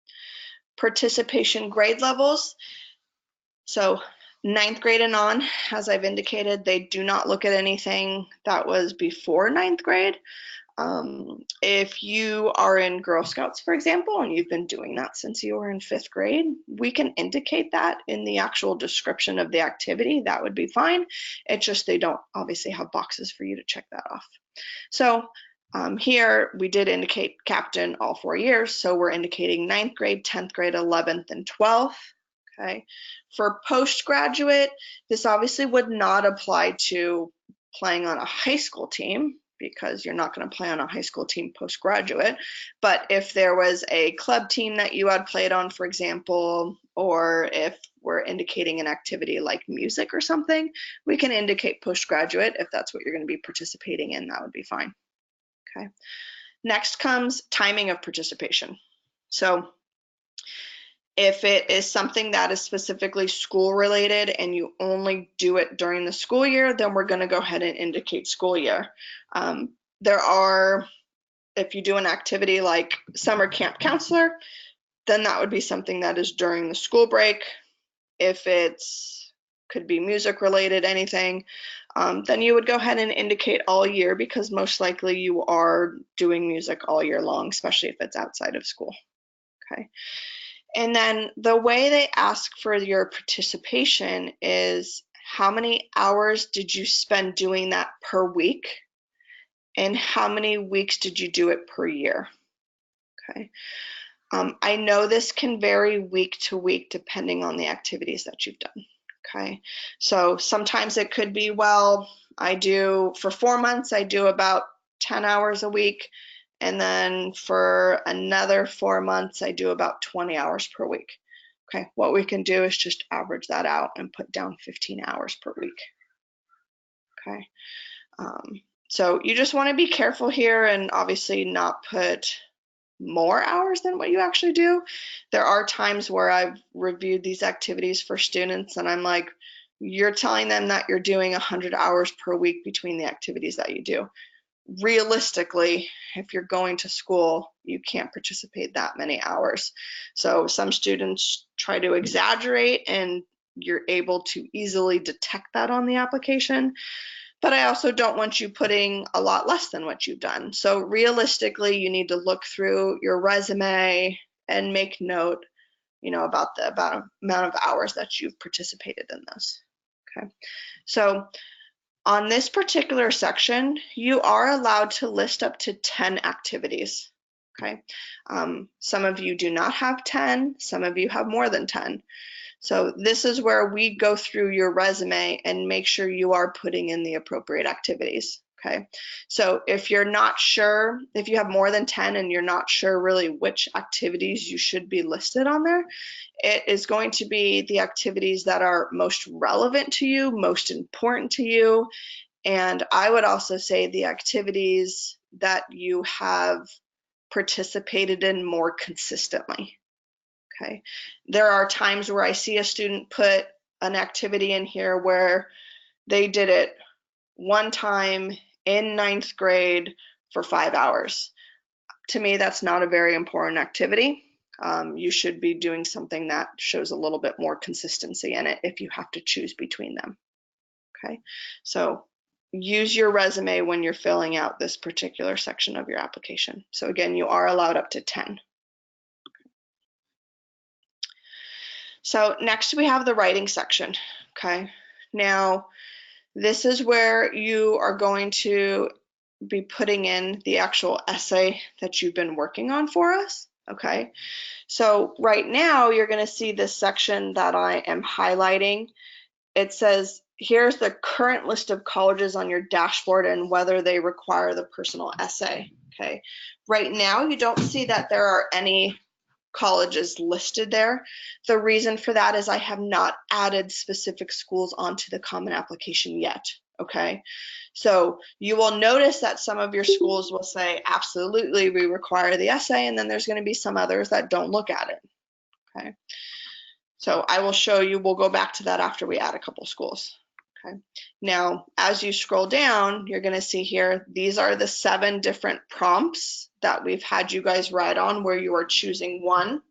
Speaker 2: Participation grade levels. So 9th grade and on, as I've indicated, they do not look at anything that was before 9th grade. If you are in Girl Scouts, for example, and you've been doing that since you were in 5th grade, we can indicate that in the actual description of the activity. That would be fine. It's just they don't obviously have boxes for you to check that off. So here we did indicate captain all 4 years. So we're indicating 9th grade, 10th grade, 11th, and 12th. Okay. For postgraduate, this obviously would not apply to playing on a high school team, because you're not going to play on a high school team postgraduate. But if there was a club team that you had played on, for example, or if we're indicating an activity like music or something, we can indicate postgraduate. If that's what you're going to be participating in, that would be fine. Okay. Next comes timing of participation. So if it is something that is specifically school related and you only do it during the school year, then we're going to go ahead and indicate school year. If you do an activity like summer camp counselor, then that would be something that is during the school break. If it's could be music related, anything, then you would go ahead and indicate all year, because most likely you are doing music all year long, especially if it's outside of school. Okay. And then the way they ask for your participation is how many hours did you spend doing that per week, and how many weeks did you do it per year? Okay. I know this can vary week to week depending on the activities that you've done. Okay. So sometimes it could be, well, for 4 months, I do about 10 hours a week. And then for another 4 months, I do about 20 hours per week. Okay, what we can do is just average that out and put down 15 hours per week. Okay, so you just want to be careful here and obviously not put more hours than what you actually do. There are times where I've reviewed these activities for students and I'm like, you're telling them that you're doing 100 hours per week between the activities that you do. Realistically, if you're going to school, you can't participate that many hours. So some students try to exaggerate and you're able to easily detect that on the application. But I also don't want you putting a lot less than what you've done. So realistically, you need to look through your resume and make note, about the amount of hours that you've participated in those. Okay. So on this particular section, you are allowed to list up to 10 activities. Okay. Some of you do not have 10, some of you have more than 10. So this is where we go through your resume and make sure you are putting in the appropriate activities. Okay. So if you're not sure, if you have more than 10 and you're not sure really which activities you should be listed on there, it is going to be the activities that are most relevant to you, most important to you. And I would also say the activities that you have participated in more consistently. Okay. There are times where I see a student put an activity in here where they did it one time in 9th grade for 5 hours. To me, that's not a very important activity. You should be doing something that shows a little bit more consistency in it if you have to choose between them. Okay. So use your resume when you're filling out this particular section of your application. So again, you are allowed up to 10. So next we have the writing section, okay? Now, this is where you are going to be putting in the actual essay that you've been working on for us, okay? So right now you're going to see this section that I am highlighting. It says, here's the current list of colleges on your dashboard and whether they require the personal essay, okay? Right now you don't see that there are any colleges listed there. The reason for that is I have not added specific schools onto the common application yet, okay? So you will notice that some of your schools will say, absolutely, we require the essay, and then there's going to be some others that don't look at it, okay? So I will show you, we'll go back to that after we add a couple schools. Okay. Now, as you scroll down, you're going to see here, these are the 7 different prompts that we've had you guys write on where you are choosing one.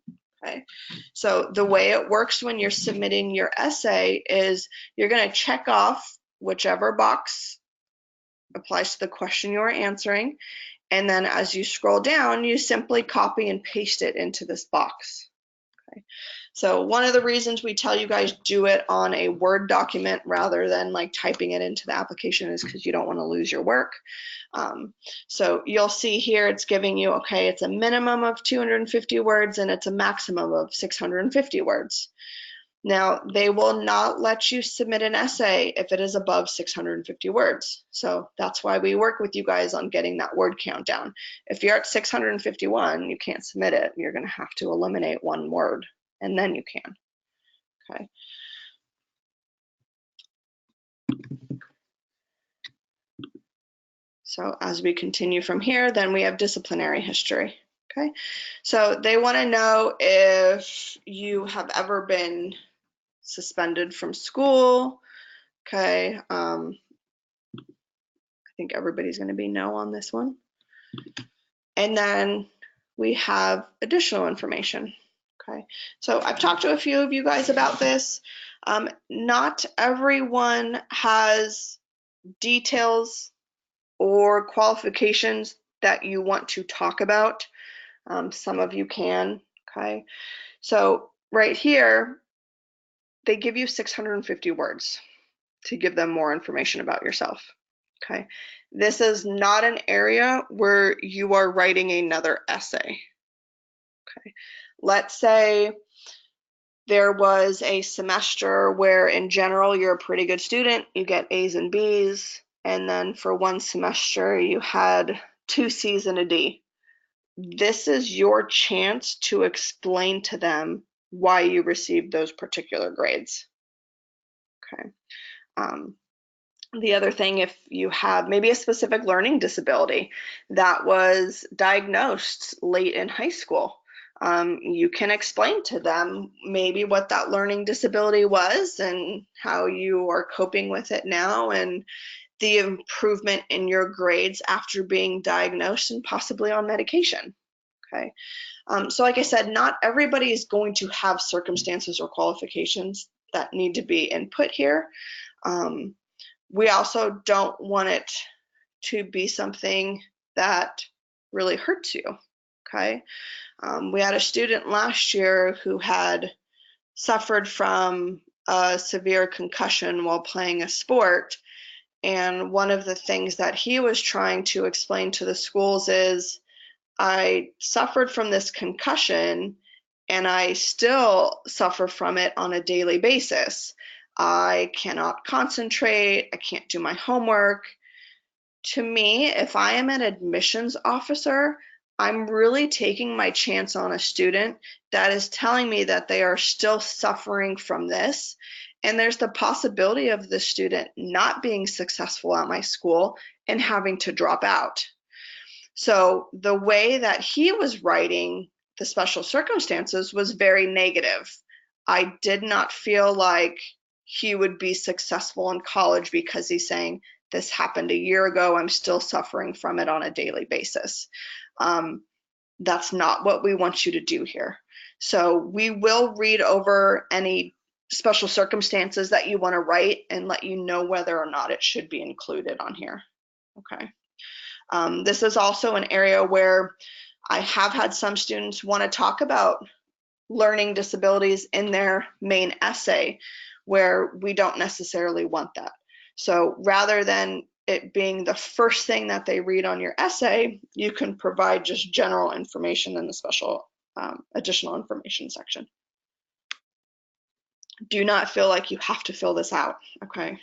Speaker 2: Okay. So the way it works when you're submitting your essay is you're going to check off whichever box applies to the question you're answering. And then as you scroll down, you simply copy and paste it into this box. Okay. So one of the reasons we tell you guys do it on a Word document rather than like typing it into the application is because you don't want to lose your work. So you'll see here it's giving you, okay, it's a minimum of 250 words and it's a maximum of 650 words. Now, they will not let you submit an essay if it is above 650 words. So that's why we work with you guys on getting that word count down. If you're at 651, you can't submit it. You're going to have to eliminate 1 word, and then you can. Okay. So as we continue from here, then we have disciplinary history. Okay. So they want to know if you have ever been suspended from school. Okay. I think everybody's going to be no on this one. And then we have additional information. Okay, so I've talked to a few of you guys about this. Not everyone has details or qualifications that you want to talk about. Some of you can. Okay, so right here, they give you 650 words to give them more information about yourself. Okay, this is not an area where you are writing another essay. Okay, let's say there was a semester where in general you're a pretty good student, you get A's and B's, and then for one semester you had 2 C's and a D. This is your chance to explain to them why you received those particular grades. Okay. The other thing, if you have maybe a specific learning disability that was diagnosed late in high school, you can explain to them maybe what that learning disability was and how you are coping with it now and the improvement in your grades after being diagnosed and possibly on medication. Okay. So like I said, not everybody is going to have circumstances or qualifications that need to be input here. We also don't want it to be something that really hurts you, okay? We had a student last year who had suffered from a severe concussion while playing a sport, and one of the things that he was trying to explain to the schools is, I suffered from this concussion and I still suffer from it on a daily basis. I cannot concentrate, I can't do my homework. To me, if I am an admissions officer, I'm really taking my chance on a student that is telling me that they are still suffering from this, and there's the possibility of the student not being successful at my school and having to drop out. So the way that he was writing the special circumstances was very negative. I did not feel like he would be successful in college because he's saying, this happened a year ago, I'm still suffering from it on a daily basis. That's not what we want you to do here. So we will read over any special circumstances that you want to write and let you know whether or not it should be included on here. Okay. This is also an area where I have had some students want to talk about learning disabilities in their main essay, where we don't necessarily want that. So rather than it being the first thing that they read on your essay, you can provide just general information in the special additional information section. Do not feel like you have to fill this out, okay?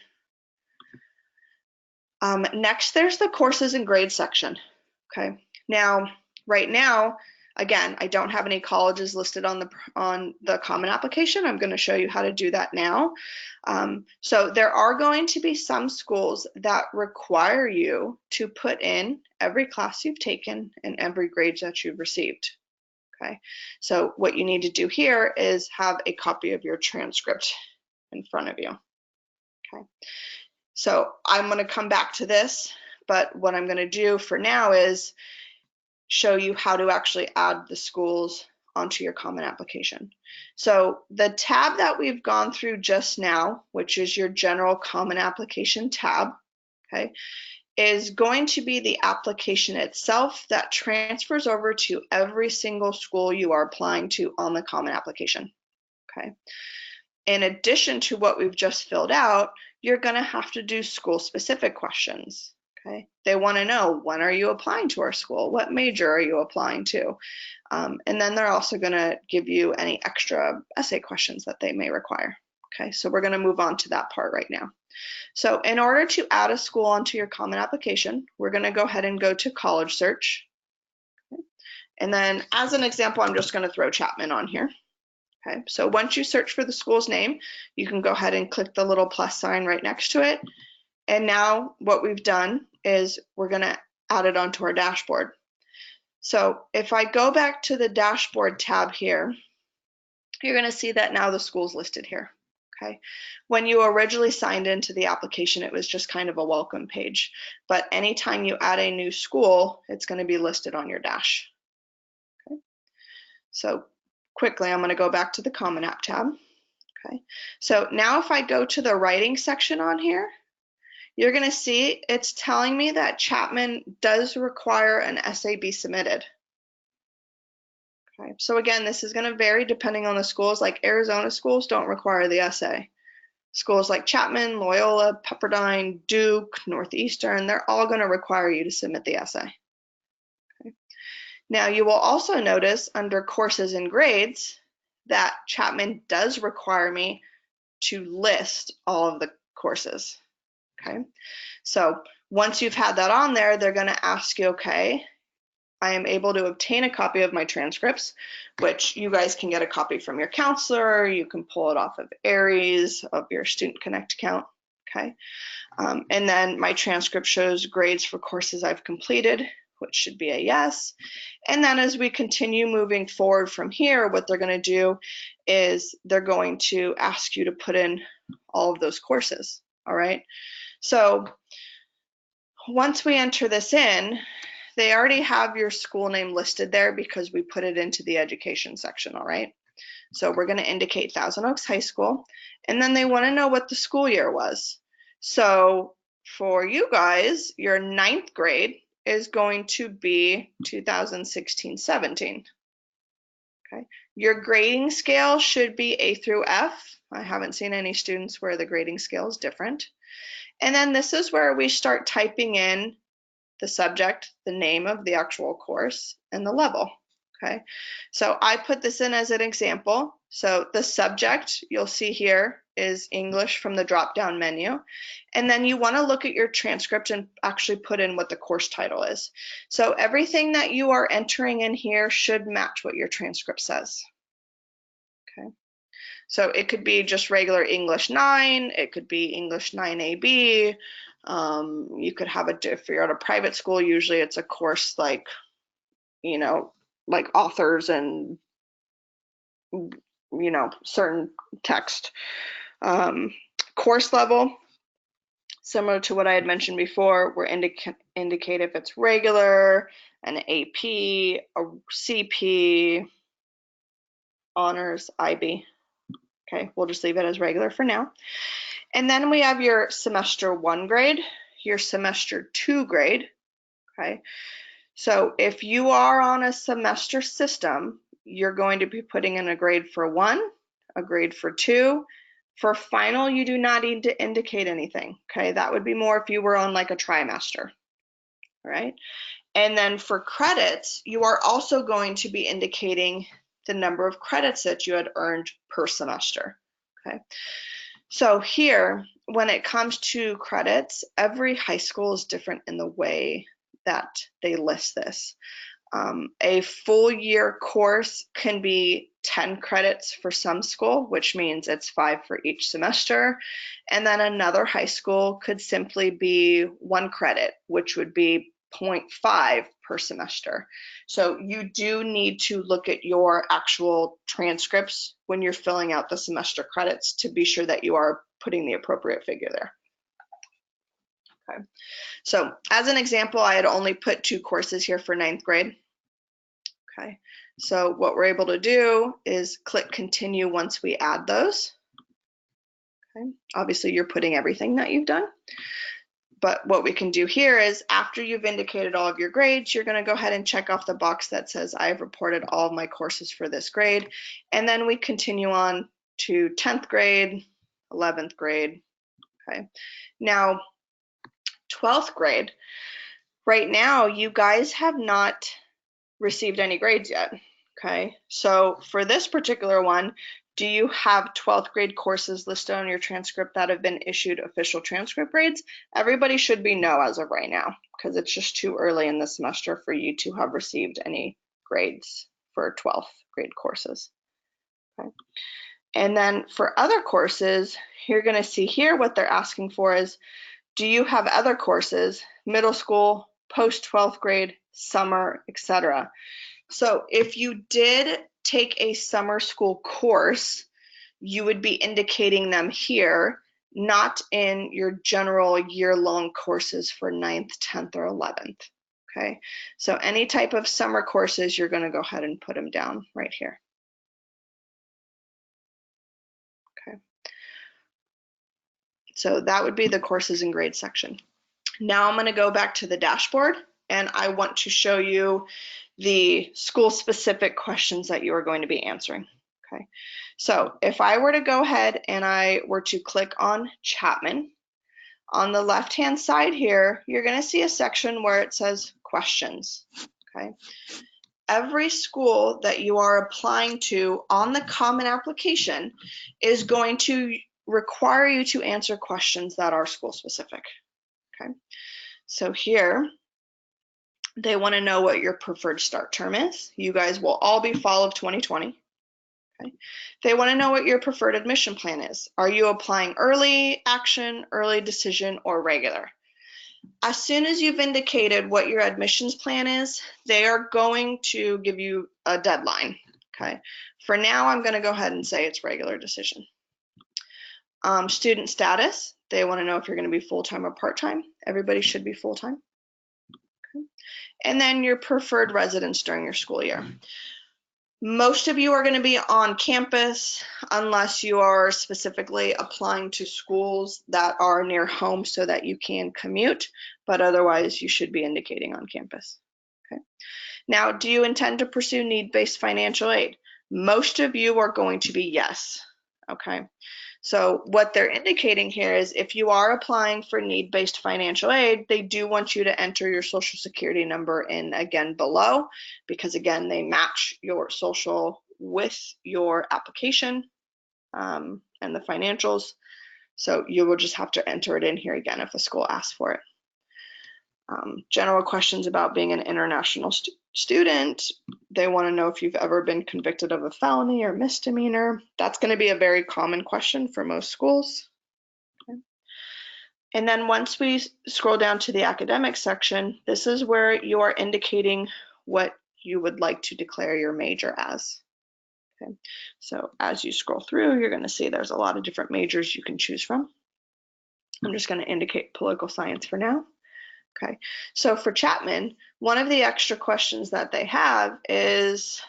Speaker 2: Next, there's the courses and grades section, okay? Now, right now, again, I don't have any colleges listed on the common application. I'm going to show you how to do that now. So there are going to be some schools that require you to put in every class you've taken and every grade that you've received. Okay, so what you need to do here is have a copy of your transcript in front of you. Okay, so I'm going to come back to this, but what I'm going to do for now is show you how to actually add the schools onto your common application. So the tab that we've gone through just now, which is your general common application tab, okay, is going to be the application itself that transfers over to every single school you are applying to on the common application. Okay. In addition to what we've just filled out, you're going to have to do school-specific questions. Okay. They want to know, when are you applying to our school? What major are you applying to? And then they're also going to give you any extra essay questions that they may require. Okay, so we're going to move on to that part right now. So in order to add a school onto your common application, we're going to go ahead and go to college search. Okay. And then as an example, I'm just going to throw Chapman on here. Okay, so once you search for the school's name, you can go ahead and click the little plus sign right next to it. And now what we've done is we're going to add it onto our dashboard. So if I go back to the dashboard tab here, you're going to see that now the school's listed here. Okay. When you originally signed into the application, it was just kind of a welcome page. But anytime you add a new school, it's going to be listed on your dash. Okay. So quickly, I'm going to go back to the Common App tab. Okay. So now if I go to the writing section on here, you're going to see it's telling me that Chapman does require an essay be submitted. Okay. So again, this is going to vary depending on the schools. Like Arizona schools don't require the essay. Schools like Chapman, Loyola, Pepperdine, Duke, Northeastern, they're all going to require you to submit the essay. Okay. Now you will also notice under courses and grades that Chapman does require me to list all of the courses. Okay, so once you've had that on there, they're going to ask you, okay, I am able to obtain a copy of my transcripts, which you guys can get a copy from your counselor. You can pull it off of Aries, of your Student Connect account. Okay, and then my transcript shows grades for courses I've completed, which should be a yes. And then as we continue moving forward from here, what they're going to do is they're going to ask you to put in all of those courses. All right. So once we enter this in, they already have your school name listed there because we put it into the education section, all right? So we're going to indicate Thousand Oaks High School, and then they want to know what the school year was. So for you guys, your 9th grade is going to be 2016-17. Okay. Your grading scale should be A through F. I haven't seen any students where the grading scale is different. And then this is where we start typing in the subject, the name of the actual course, and the level. Okay, so I put this in as an example. So the subject you'll see here is English from the drop-down menu. And then you want to look at your transcript and actually put in what the course title is. So everything that you are entering in here should match what your transcript says. Okay. So it could be just regular English 9, it could be English 9AB, you could have if you're at a private school, usually it's a course like, you know, like authors and, you know, certain text. Course level, similar to what I had mentioned before, we're indicate if it's regular, an AP, a CP, honors, IB. Okay, we'll just leave it as regular for now. And then we have your semester 1 grade, your semester 2 grade. Okay, so if you are on a semester system, you're going to be putting in a grade for 1, a grade for 2. For final, you do not need to indicate anything, okay? That would be more if you were on like a trimester, all right? And then for credits, you are also going to be indicating the number of credits that you had earned per semester, okay? So here, when it comes to credits, every high school is different in the way that they list this. A full year course can be 10 credits for some school, which means it's 5 for each semester. And then another high school could simply be 1 credit, which would be 0.5 per semester. So you do need to look at your actual transcripts when you're filling out the semester credits to be sure that you are putting the appropriate figure there. Okay. So as an example, I had only put 2 courses here for 9th grade. Okay, so what we're able to do is click continue once we add those. Okay, obviously you're putting everything that you've done. But what we can do here is after you've indicated all of your grades, you're going to go ahead and check off the box that says I have reported all of my courses for this grade. And then we continue on to 10th grade, 11th grade. Okay, now 12th grade, right now you guys have not received any grades yet. Okay, so for this particular one, do you have 12th grade courses listed on your transcript that have been issued official transcript grades? Everybody should be no as of right now, because it's just too early in the semester for you to have received any grades for 12th grade courses. Okay. And then for other courses, you're going to see here what they're asking for is, do you have other courses, middle school, post 12th grade, summer, etc. So if you did take a summer school course, you would be indicating them here, not in your general year-long courses for 9th, 10th, or 11th. Okay, so any type of summer courses, you're going to go ahead and put them down right here. Okay, so that would be the courses and grades section. Now I'm going to go back to the dashboard, and I want to show you the school-specific questions that you are going to be answering. Okay, so if I were to go ahead and I were to click on Chapman, on the left-hand side here, you're going to see a section where it says questions. Okay, every school that you are applying to on the common application is going to require you to answer questions that are school-specific. Okay, so here, they want to know what your preferred start term is. You guys will all be fall of 2020. Okay. They want to know what your preferred admission plan is. Are you applying early action, early decision, or regular? As soon as you've indicated what your admissions plan is, they are going to give you a deadline. Okay. For now, I'm going to go ahead and say it's regular decision. Student status, they want to know if you're going to be full-time or part-time. Everybody should be full-time. Okay. And then your preferred residence during your school year. Most of you are going to be on campus unless you are specifically applying to schools that are near home so that you can commute, but otherwise you should be indicating on campus. Okay. Now, do you intend to pursue need-based financial aid? Most of you are going to be yes. Okay. So what they're indicating here is if you are applying for need-based financial aid, they do want you to enter your social security number in again below, because again, they match your social with your application and the financials. So you will just have to enter it in here again if the school asks for it. General questions about being an international student. They want to know if you've ever been convicted of a felony or misdemeanor. That's going to be a very common question for most schools. Okay. And then once we scroll down to the academic section, this is where you are indicating what you would like to declare your major as. Okay. So as you scroll through, you're going to see there's a lot of different majors you can choose from. I'm just going to indicate political science for now. Okay, so for Chapman, one of the extra questions that they have is,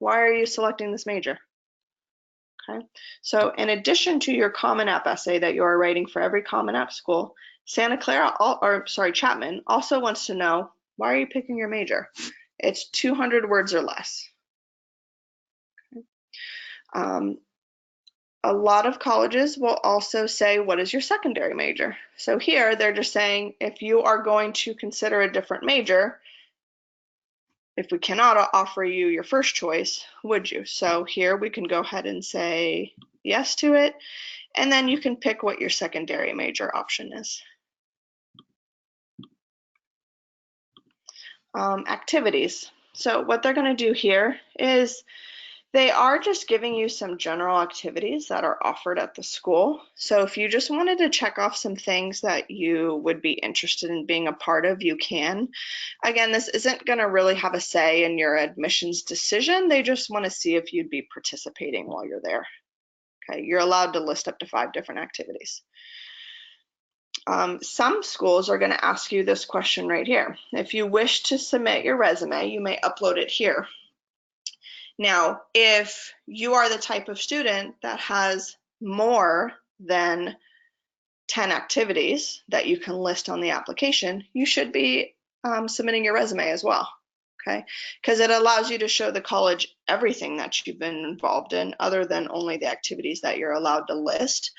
Speaker 2: why are you selecting this major? Okay, so in addition to your Common App essay that you are writing for every Common App school, Chapman also wants to know, why are you picking your major? It's 200 words or less. A lot of colleges will also say, what is your secondary major? So here they're just saying, if you are going to consider a different major, if we cannot offer you your first choice, would you? So here we can go ahead and say yes to it, and then you can pick what your secondary major option is. Activities. So what they're going to do here is they are just giving you some general activities that are offered at the school. So if you just wanted to check off some things that you would be interested in being a part of, you can. Again, this isn't going to really have a say in your admissions decision. They just want to see if you'd be participating while you're there. Okay, you're allowed to list up to 5 different activities. Some schools are going to ask you this question right here. If you wish to submit your resume, you may upload it here. Now, if you are the type of student that has more than 10 activities that you can list on the application, you should be submitting your resume as well, okay? Because it allows you to show the college everything that you've been involved in other than only the activities that you're allowed to list.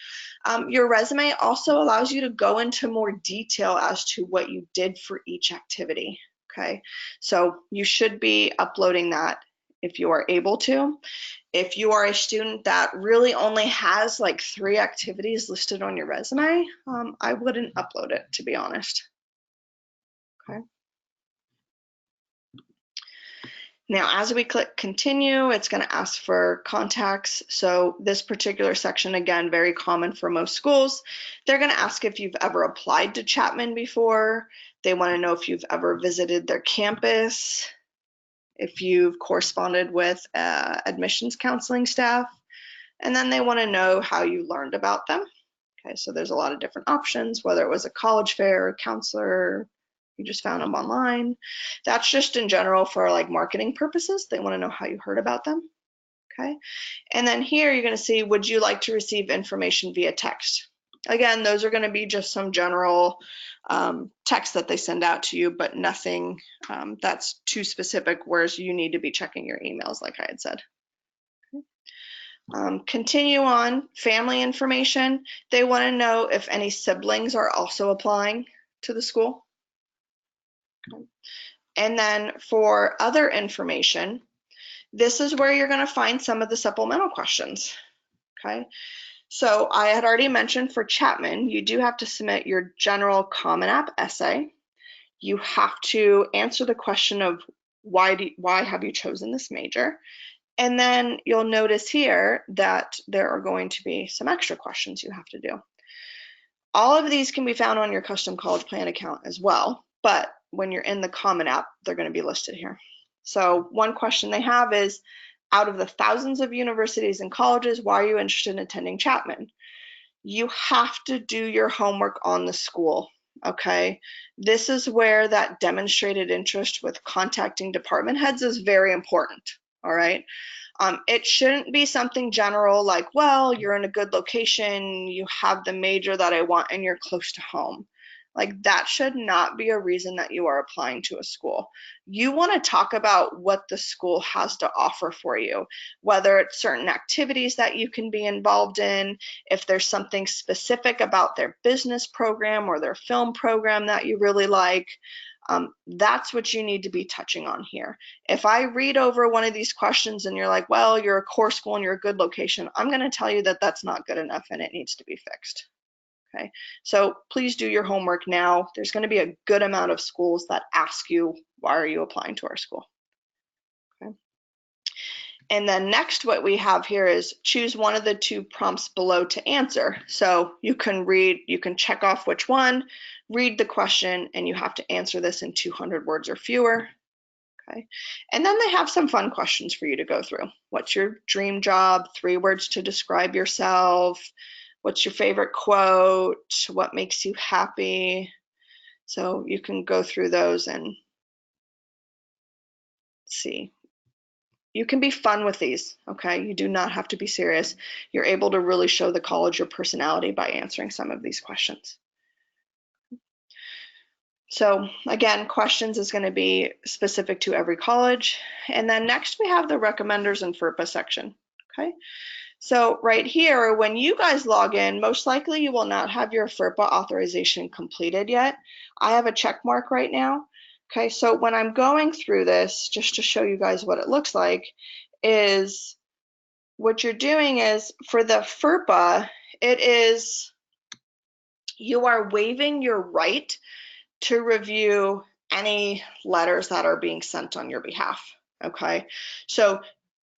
Speaker 2: Your resume also allows you to go into more detail as to what you did for each activity, okay? So you should be uploading that if you are able to. If you are a student that really only has like 3 activities listed on your resume, I wouldn't upload it, to be honest. Okay. Now, as we click continue, it's going to ask for contacts. So this particular section, again, very common for most schools. They're going to ask if you've ever applied to Chapman before. They want to know if you've ever visited their campus, if you've corresponded with admissions counseling staff, and then they want to know how you learned about them. Okay, so there's a lot of different options, whether it was a college fair, a counselor, you just found them online. That's just in general for like marketing purposes. They want to know how you heard about them. Okay, and then here you're going to see, would you like to receive information via text? Again, those are going to be just some general text that they send out to you, but nothing that's too specific, whereas you need to be checking your emails like I had said. Continue on, family information. They want to know if any siblings are also applying to the school. Okay. And then for other information, this is where you're going to find some of the supplemental questions. Okay. So I had already mentioned for Chapman, you do have to submit your general Common App essay. You have to answer the question of why have you chosen this major? And then you'll notice here that there are going to be some extra questions you have to do. All of these can be found on your custom college plan account as well, but when you're in the Common App, they're going to be listed here. So one question they have is, out of the thousands of universities and colleges, why are you interested in attending Chapman? You have to do your homework on the school, okay? This is where that demonstrated interest with contacting department heads is very important, all right? It shouldn't be something general like, well, you're in a good location, you have the major that I want, and you're close to home. Like, that should not be a reason that you are applying to a school. You want to talk about what the school has to offer for you, whether it's certain activities that you can be involved in, if there's something specific about their business program or their film program that you really like. That's what you need to be touching on here. If I read over one of these questions and you're like, well, you're a core school and you're a good location, I'm going to tell you that that's not good enough and it needs to be fixed. Okay, so please do your homework now. There's going to be a good amount of schools that ask you, why are you applying to our school? Okay. And then next, what we have here is choose one of the 2 prompts below to answer. So you can check off which one, read the question, and you have to answer this in 200 words or fewer. Okay. And then they have some fun questions for you to go through. What's your dream job? 3 words to describe yourself. What's your favorite quote? What makes you happy? So you can go through those and see. You can be fun with these, okay? You do not have to be serious. You're able to really show the college your personality by answering some of these questions. So again, questions is going to be specific to every college. And then next we have the recommenders and FERPA section. okay? So right here, when you guys log in, most likely you will not have your FERPA authorization completed yet. I have a check mark right now. Okay, so when I'm going through this, just to show you guys what it looks like, is what you're doing is for the FERPA, it is you are waiving your right to review any letters that are being sent on your behalf. Okay, so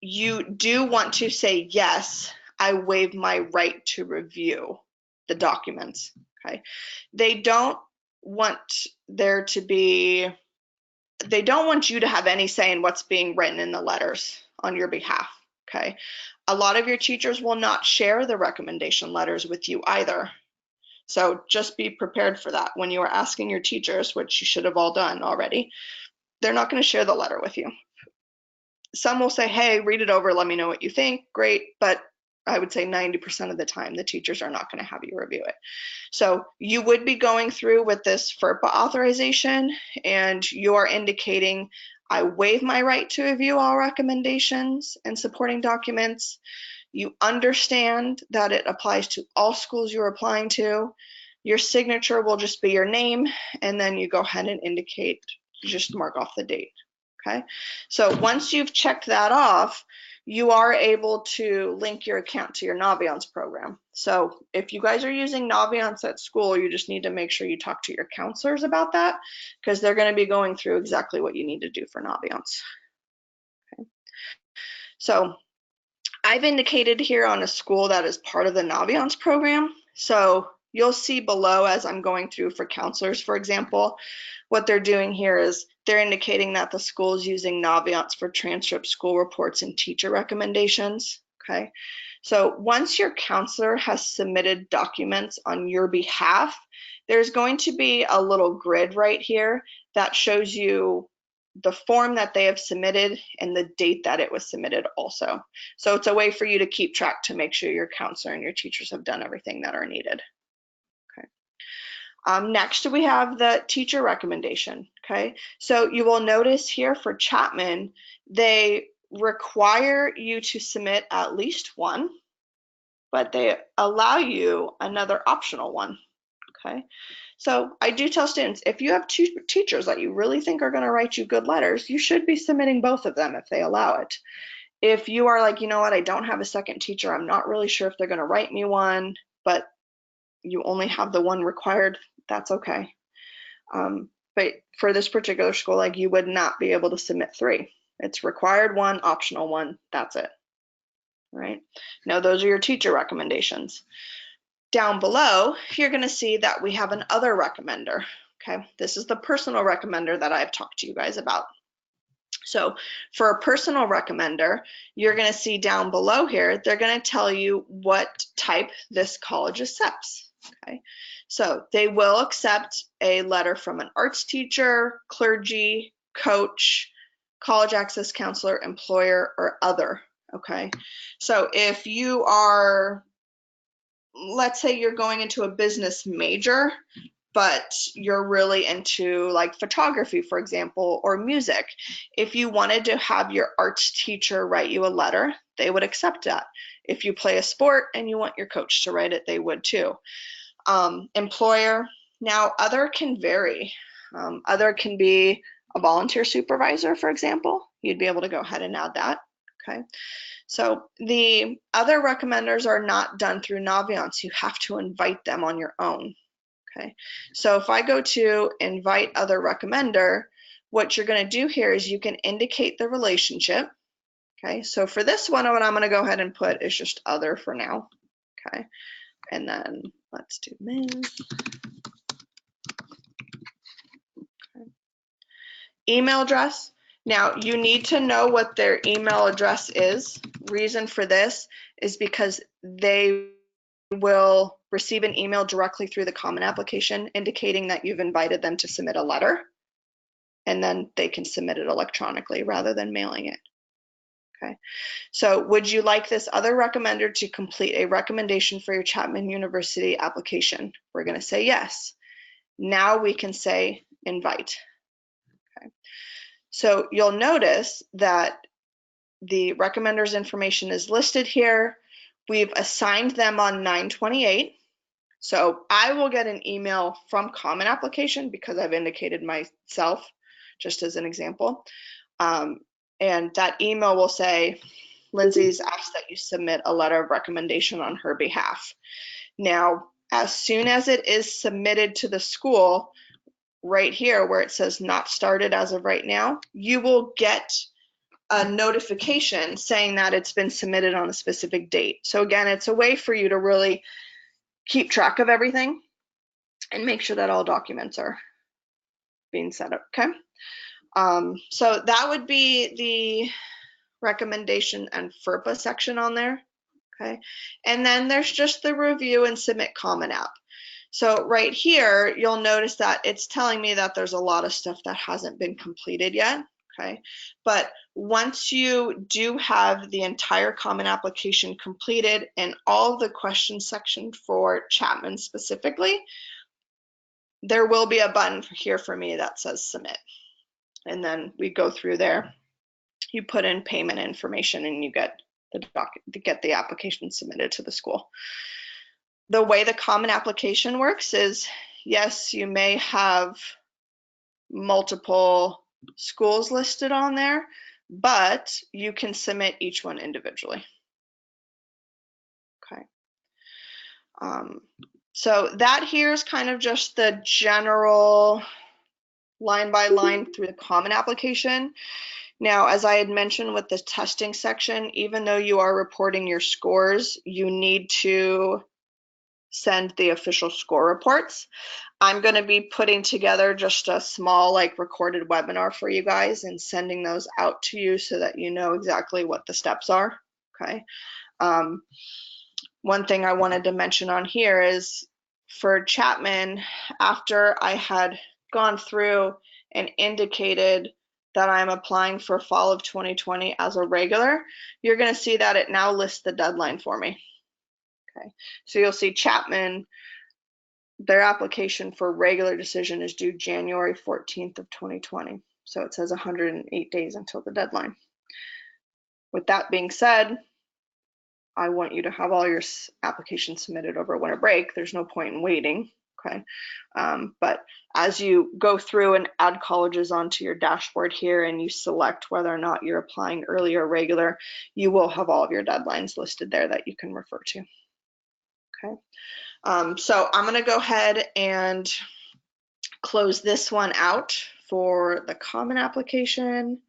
Speaker 2: you do want to say, yes, I waive my right to review the documents. Okay, they don't want there to be, they don't want you to have any say in what's being written in the letters on your behalf. Okay, a lot of your teachers will not share the recommendation letters with you either. So just be prepared for that. When you are asking your teachers, which you should have all done already, they're not going to share the letter with you. Some will say, hey, read it over, let me know what you think. Great. But I would say 90% of the time, the teachers are not going to have you review it. So you would be going through with this FERPA authorization, and you are indicating, I waive my right to review all recommendations and supporting documents. You understand that it applies to all schools you're applying to. Your signature will just be your name, and then you go ahead and indicate, just mark off the date. Okay, so once you've checked that off, you are able to link your account to your Naviance program. So if you guys are using Naviance at school, you just need to make sure you talk to your counselors about that, because they're going to be going through exactly what you need to do for Naviance. Okay. So I've indicated here on a school that is part of the Naviance program. So you'll see below as I'm going through for counselors, for example, what they're doing here is they're indicating that the school is using Naviance for transcript, school reports, and teacher recommendations. Okay, so once your counselor has submitted documents on your behalf, there's going to be a little grid right here that shows you the form that they have submitted and the date that it was submitted also. So it's a way for you to keep track to make sure your counselor and your teachers have done everything that are needed. Okay. Next, we have the teacher recommendation. Okay, so you will notice here for Chapman, they require you to submit at least one, but they allow you another optional one. Okay, so I do tell students, if you have two teachers that you really think are going to write you good letters, you should be submitting both of them if they allow it. If you are like, you know what, I don't have a second teacher, I'm not really sure if they're going to write me one, but you only have the one required, that's okay. But for this particular school, like, you would not be able to submit three. It's required one, optional one, that's it. All right. Now those are your teacher recommendations. Down below, you're going to see that we have an other recommender. Okay, this is the personal recommender that I've talked to you guys about. So for a personal recommender, you're going to see down below here, they're going to tell you what type this college accepts. Okay, so they will accept a letter from an arts teacher, clergy, coach, college access counselor, employer, or other. Okay, so if you are, let's say you're going into a business major, but you're really into like photography, for example, or music, if you wanted to have your arts teacher write you a letter, they would accept that. If you play a sport and you want your coach to write it, they would too. Employer, now other can vary. Other can be a volunteer supervisor, for example. You'd be able to go ahead and add that. Okay. So the other recommenders are not done through Naviance. You have to invite them on your own. Okay, so if I go to invite other recommender, what you're going to do here is you can indicate the relationship. Okay, so for this one, what I'm going to go ahead and put is just other for now. Okay, and then let's do Ms. Okay. Email address. Now you need to know what their email address is. Reason for this is because they will receive an email directly through the Common Application indicating that you've invited them to submit a letter, and then they can submit it electronically rather than mailing it. Okay, so would you like this other recommender to complete a recommendation for your Chapman University application? We're going to say yes. Now we can say invite. Okay, so you'll notice that The recommender's information is listed here. We've assigned them on 9/28. So I will get an email from Common Application because I've indicated myself, just as an example. And that email will say, Lindsay's asked that you submit a letter of recommendation on her behalf. Now, as soon as it is submitted to the school, right here where it says not started as of right now, you will get a notification saying that it's been submitted on a specific date. So again, it's a way for you to really keep track of everything and make sure that all documents are being set up, okay? So that would be the recommendation and FERPA section on there, okay? And then there's just the review and submit Common App. So right here, you'll notice that it's telling me that there's a lot of stuff that hasn't been completed yet, okay? But once you do have the entire Common Application completed and all the question section for Chapman specifically, there will be a button here for me that says submit. And then we go through there. You put in payment information and you get the application submitted to the school. The way the Common Application works is, yes, you may have multiple schools listed on there, but you can submit each one individually. Okay. So that here is kind of just the general line by line through the Common Application. Now, as I had mentioned with the testing section, even though you are reporting your scores, you need to send the official score reports. I'm going to be putting together just a small recorded webinar for you guys and sending those out to you so that you know exactly what the steps are. Okay. One thing I wanted to mention on here is for Chapman, after I had gone through and indicated that I'm applying for fall of 2020 as a regular, you're going to see that it now lists the deadline for me. Okay, so you'll see Chapman, their application for regular decision is due January 14th of 2020. So it says 108 days until the deadline. With that being said, I want you to have all your applications submitted over winter break. There's no point in waiting, okay? But as you go through and add colleges onto your dashboard here and you select whether or not you're applying early or regular, you will have all of your deadlines listed there that you can refer to, okay? So I'm gonna go ahead and close this one out for the Common Application.